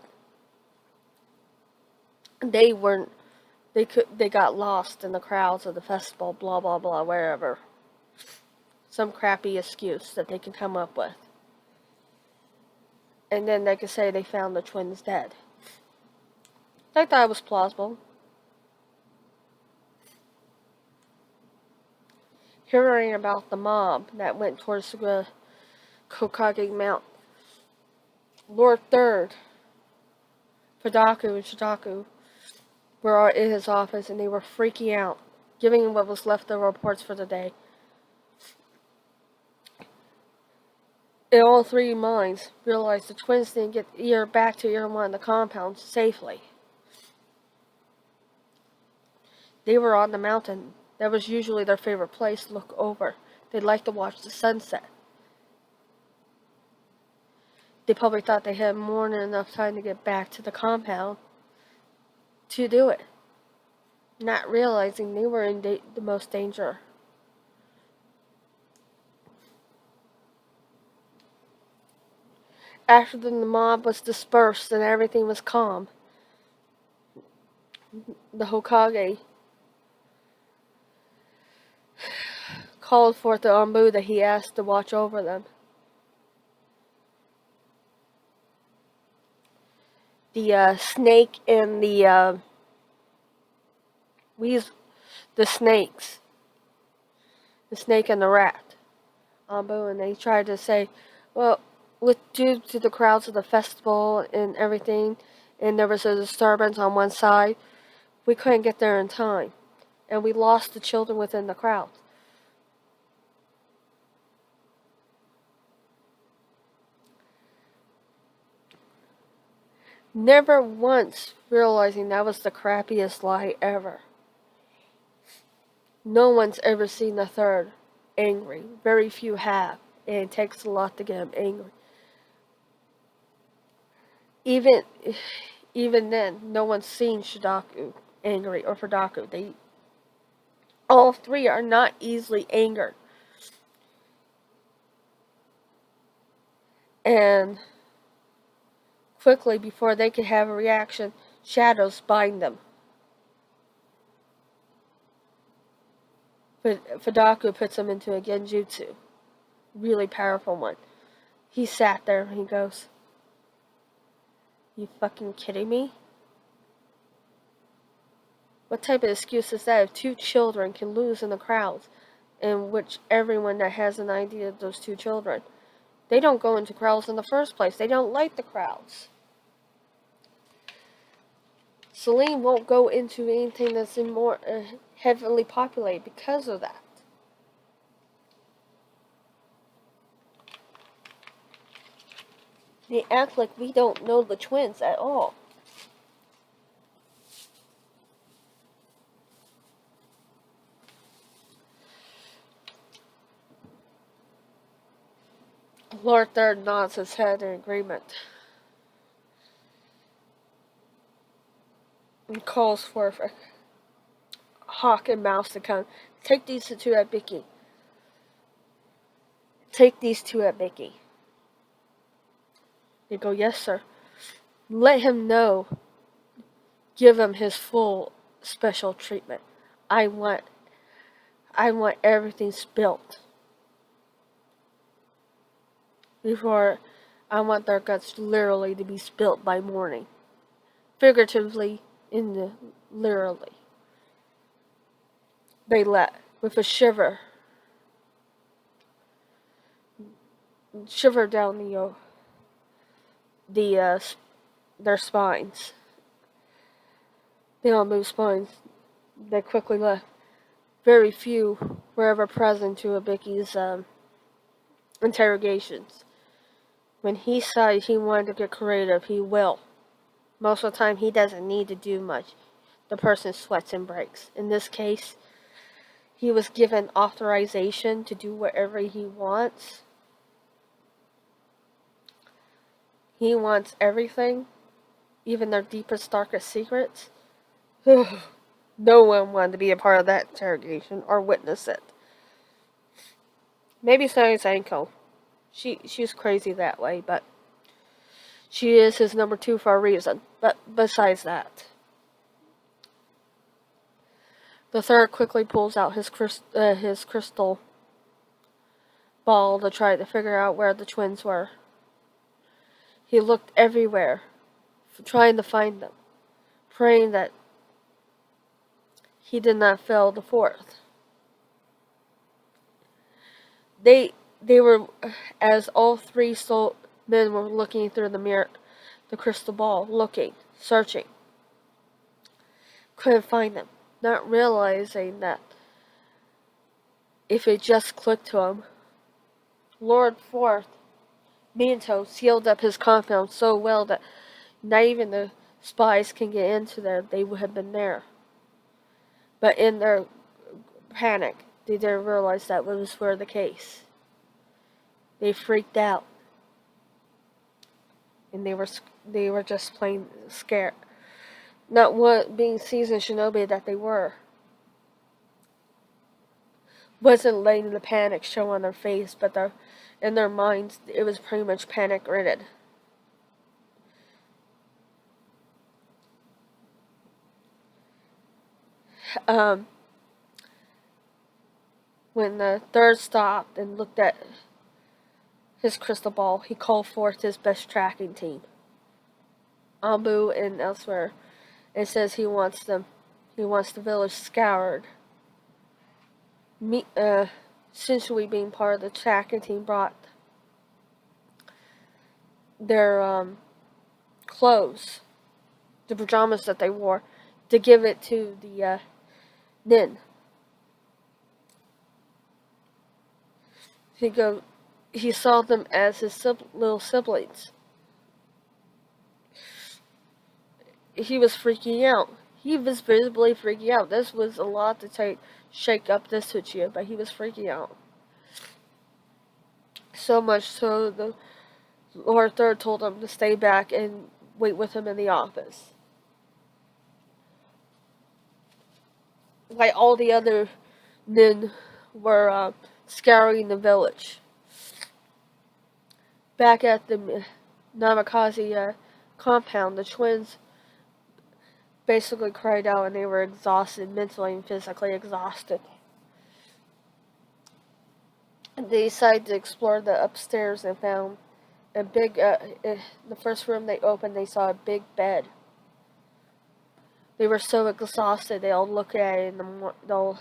they got lost in the crowds of the festival, blah blah blah, wherever. Some crappy excuse that they can come up with. And then they could say they found the twins dead. I thought it was plausible. Hearing about the mob that went towards the Hokage Mount, Lord Third, Hidaku and Shidaku were in his office and they were freaking out, giving him what was left of the reports for the day. In all three minds, realized the twins didn't get back to either one of the compounds safely. They were on the mountain. That was usually their favorite place to look over. They'd like to watch the sunset. They probably thought they had more than enough time to get back to the compound to do it, not realizing they were in the most danger. After the mob was dispersed and everything was calm, the Hokage called forth the Anbu that he asked to watch over them. The snake and the snake and the rat, Anbu, and they tried to say, Well, due to the crowds of the festival and everything, and there was a disturbance on one side, we couldn't get there in time, and we lost the children within the crowd. Never once realizing that was the crappiest lie ever. No one's ever seen the third angry. Very few have, and it takes a lot to get him angry. Even even then, no one's seen Shidaku angry or Fudaku. All three are not easily angered. And quickly, before they can have a reaction, shadows bind them. But Fudaku puts them into a genjutsu. Really powerful one. He sat there and he goes, "You fucking kidding me? What type of excuse is that if two children can lose in the crowds, in which everyone that has an idea of those two children, they don't go into crowds in the first place. They don't like the crowds. Celine won't go into anything that's more heavily populated because of that." They act like we don't know the twins at all. Lord Third nods his head in agreement and calls for Hawk and Mouse to come. Take these two at Mickey. Take these two at Mickey. They go, "Yes, sir." Let him know. Give him his full special treatment. I want everything spilt. Before, I want their guts literally to be spilt by morning. Figuratively, literally. They let, with a shiver down their spines. They all move spines. They quickly left. Very few were ever present to Abiki's interrogations. When he said he wanted to get creative, he will. Most of the time, he doesn't need to do much. The person sweats and breaks. In this case, he was given authorization to do whatever he wants. He wants everything, even their deepest, darkest secrets. No one wanted to be a part of that interrogation or witness it. Maybe Sonny Sanko. She's crazy that way, but she is his number 2 for a reason. But besides that, the third quickly pulls out his crystal ball to try to figure out where the twins were. He looked everywhere, trying to find them, praying that he did not fail the fourth. They were, as all three men were looking through the mirror, the crystal ball, looking, searching. Couldn't find them, not realizing that if it just clicked to him, Lord Fourth, Minto sealed up his compound so well that not even the spies can get into there. They would have been there. But in their panic, they didn't realize that was the case. They freaked out. And they were just plain scared. Not what being seasoned shinobi that they were. Wasn't letting the panic show on their face, but in their minds, it was pretty much panic-ridden. When the third stopped and looked at his crystal ball, he called forth his best tracking team, Ambu and elsewhere. It says he wants the village scoured. Shinsui, being part of the tracking team, brought their clothes, the pajamas that they wore, to give it to the nin. He saw them as his little siblings. He was freaking out. He was visibly freaking out. This was a lot to shake up this Uchiha, but he was freaking out. So much so the Lord Third told him to stay back and wait with him in the office. Like all the other nin were scouring the village. Back at the Namikaze compound, the twins basically cried out and they were exhausted, mentally and physically exhausted. They decided to explore the upstairs and found a big, the first room they opened, they saw a big bed. They were so exhausted, they'll look at it and they'll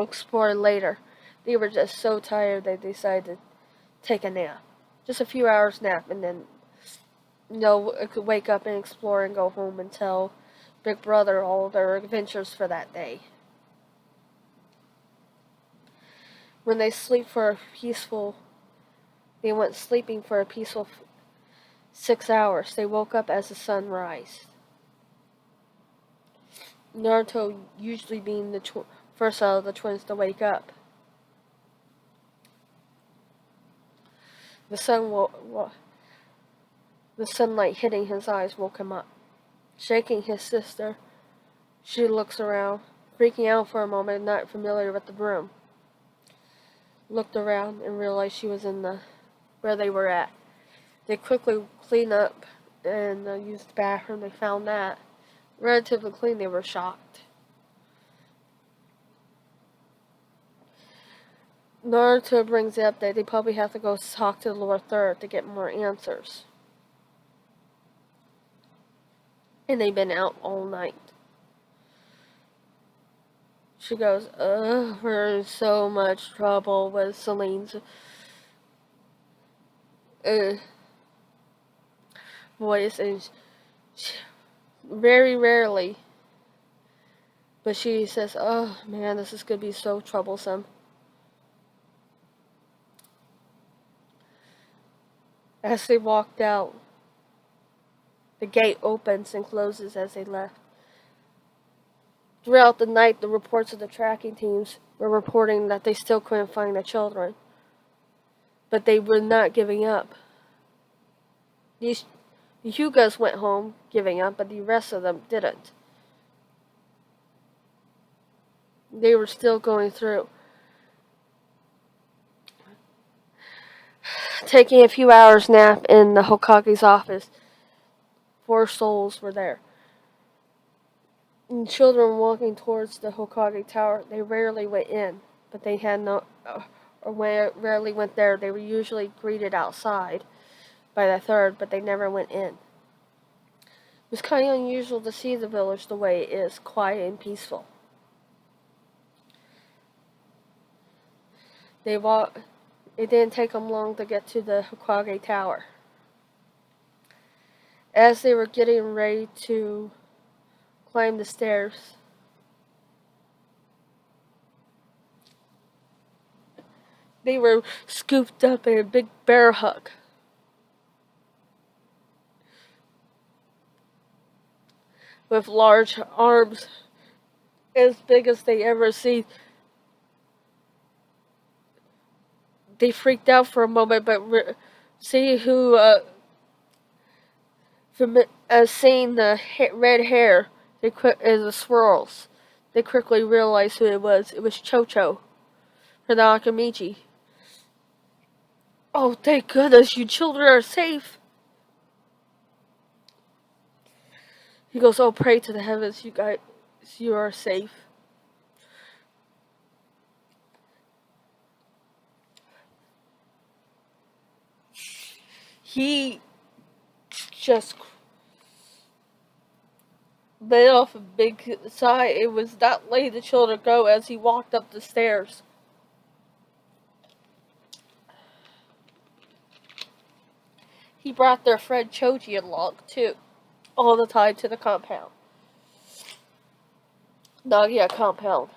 explore later. They were just so tired they decided to take a nap. Just a few hours nap, and then they'll wake up and explore and go home and tell Big Brother all their adventures for that day. When they went sleeping for a peaceful 6 hours. They woke up as the sun rised. Naruto usually being the first out of the twins to wake up. The sunlight hitting his eyes woke him up. Shaking his sister, she looks around, freaking out for a moment, not familiar with the room. Looked around and realized she was in where they were at. They quickly cleaned up and used the bathroom. They found that relatively clean. They were shocked. Naruto brings up that they probably have to go talk to the Lord Third to get more answers. And they've been out all night. She goes, we're in so much trouble with Celine's voice, and very rarely, but she says, oh man, this is going to be so troublesome. As they walked out, the gate opens and closes as they left. Throughout the night, the reports of the tracking teams were reporting that they still couldn't find the children. But they were not giving up. The Hyugas went home giving up, but the rest of them didn't. They were still going through. Taking a few hours nap in the Hokage's office, 4 souls were there. And children walking towards the Hokage Tower, they rarely went in, but they had rarely went there. They were usually greeted outside by the third, but they never went in. It was kind of unusual to see the village the way it is, quiet and peaceful. It didn't take them long to get to the Hokage Tower. As they were getting ready to climb the stairs, they were scooped up in a big bear hug. With large arms as big as they ever seen. They freaked out for a moment, but seeing seeing the red hair and the swirls, they quickly realized who it was. It was Chocho from the Akamichi. Oh, thank goodness, you children are safe. He goes, oh, pray to the heavens, you guys, you are safe. He just let off a big sigh. It was not letting the children go as he walked up the stairs. he brought their friend Choji along too, all the time to the compound. Nagia compound.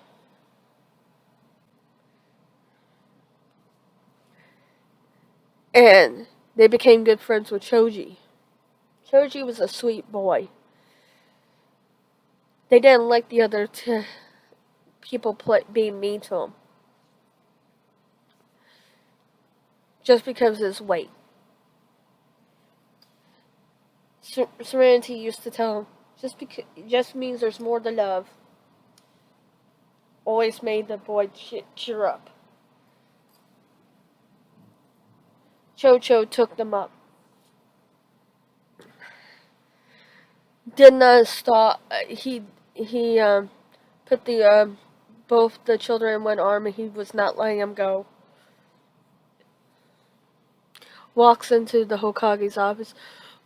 And they became good friends with Choji. Choji was a sweet boy. They didn't like the other people being mean to him. Just because of his weight. Serenity used to tell him, just means there's more to love. Always made the boy cheer up. Cho took them up. Did not stop. He put both the children in one arm, and he was not letting them go. Walks into the Hokage's office.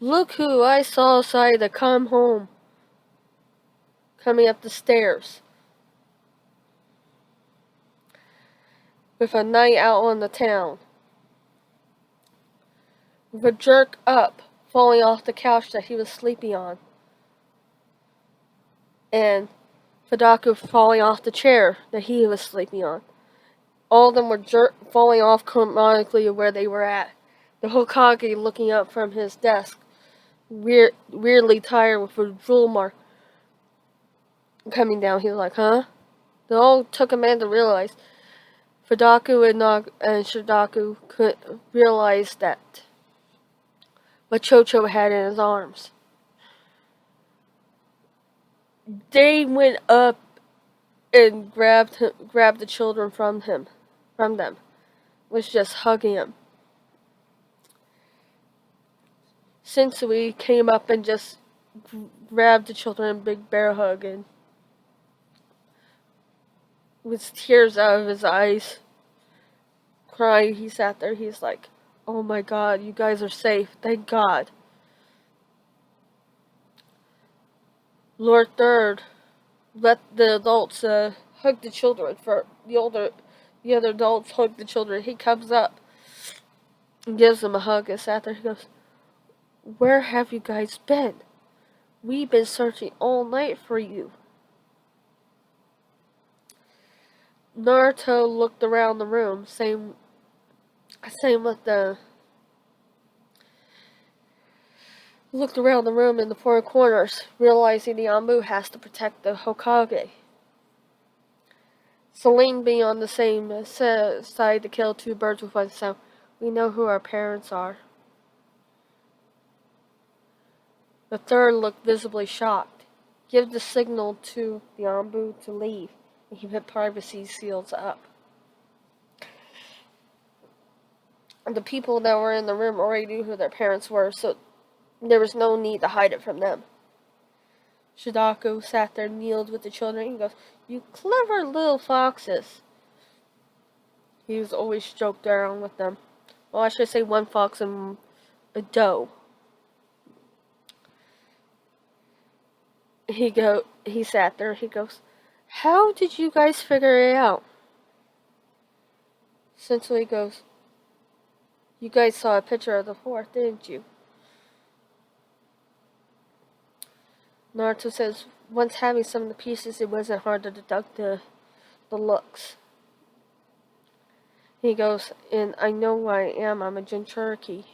Look who I saw outside to come home. Coming up the stairs. With a night out on the town. With a jerk up, falling off the couch that he was sleeping on. And Fadaku falling off the chair that he was sleeping on. All of them were falling off chronologically where they were at. The Hokage looking up from his desk, weirdly tired with a drool mark coming down. He was like, huh? It all took a man to realize. Fadaku and Shidaku could realize that what Cho had in his arms. They went up and grabbed the children from them, was just hugging him. Sensui came up and just grabbed the children in a big bear hug, and with tears out of his eyes, crying, he sat there. He's like, oh my God, you guys are safe. Thank God. Lord Third let the adults hug the children. For the other adults hug the children. He comes up and gives them a hug and sat there. He goes, where have you guys been? We've been searching all night for you. Naruto looked around the room, same with the... Looked around the room in the four corners, realizing the Anbu has to protect the Hokage. Celine being on the same side to kill two birds with one stone. We know who our parents are. The third looked visibly shocked. Give the signal to the Anbu to leave, and he put privacy seals up. The people that were in the room already knew who their parents were, so there was no need to hide it from them. Shidaku sat there, kneeled with the children, and goes, you clever little foxes. He was always joked around with them. Well, I should say one fox and a doe. He sat there, he goes, how did you guys figure it out? Sensui goes, you guys saw a picture of the fourth, didn't you? Naruto says, once having some of the pieces, it wasn't hard to deduct the looks. He goes, and I know who I am, I'm a Jinchuriki.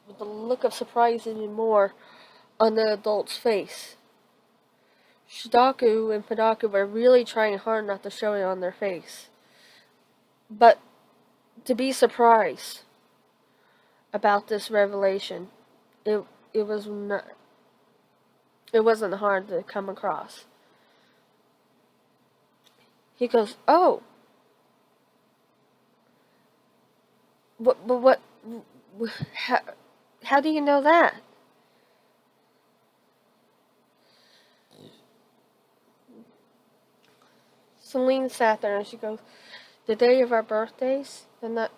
With the look of surprise even more on the adult's face. Shidaku and Fadaku were really trying hard not to show it on their face. But to be surprised about this revelation, it wasn't hard to come across. He goes, oh, what how do you know that? Celine sat there and she goes, the day of our birthdays, the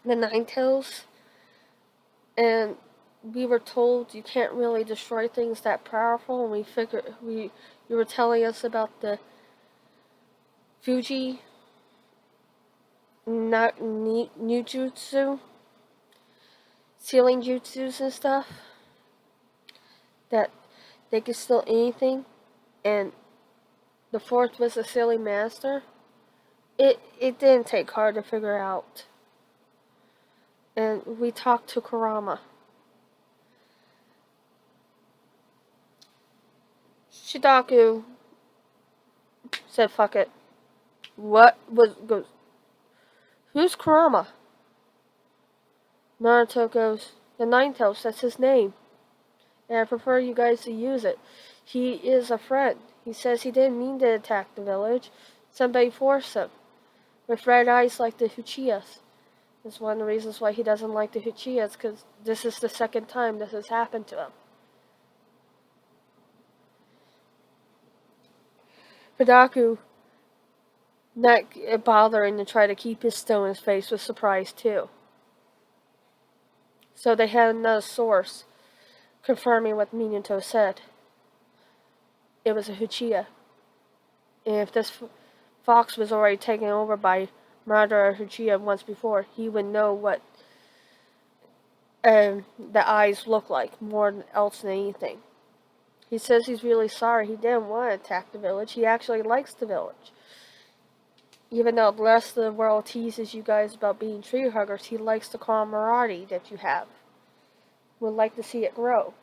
Nine-Tails, and we were told you can't really destroy things that powerful, and we figured you were telling us about the Fuji not Nujutsu, sealing jutsus and stuff, that they could steal anything, and the fourth was a sealing master. It didn't take hard to figure out. And we talked to Kurama. Shidaku said, "Fuck it." What goes? Who's Kurama? Naruto goes, "The Ninetales. That's his name, and I prefer you guys to use it. He is a friend. He says he didn't mean to attack the village. Somebody forced him. With red eyes like the Uchihas. That's one of the reasons why he doesn't like the Uchihas, because this is the second time this has happened to him." Hidaku, not bothering to try to keep his still in his face, was surprised too. So they had another source confirming what Minato said. It was a Uchiha. And if this fox was already taken over by Madara Uchiha once before, he would know what the eyes look like more else than anything. He says he's really sorry. He didn't want to attack the village. He actually likes the village. Even though the rest of the world teases you guys about being tree huggers, he likes the camaraderie that you have. Would like to see it grow.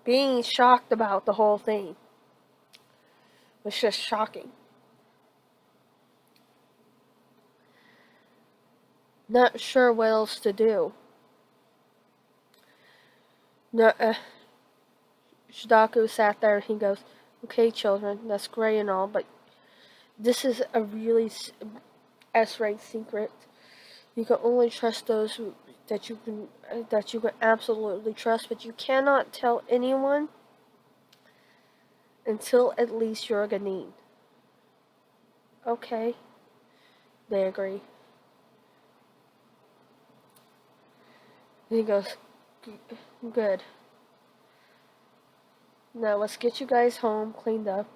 Being shocked about the whole thing was just shocking. Not sure what else to do. No, Shidaku sat there and he goes, "Okay, children, that's great and all, but this is a really S-rank secret. You can only trust those that you can absolutely trust, but you cannot tell anyone until at least you're a Ganin." Okay, they agree. And he goes, "Good. Now let's get you guys home, cleaned up.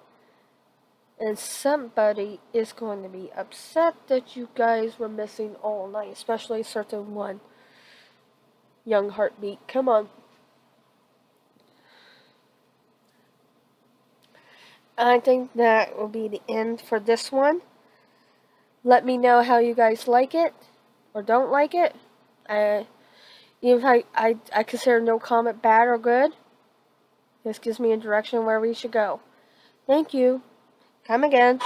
And somebody is going to be upset that you guys were missing all night, especially a certain one. Young Heartbeat, come on." I think that will be the end for this one. Let me know how you guys like it or don't like it. Even if I consider no comment bad or good, this gives me a direction where we should go. Thank you. Come again. So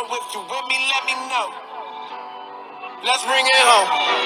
if you with me, let me know. Let's bring it home.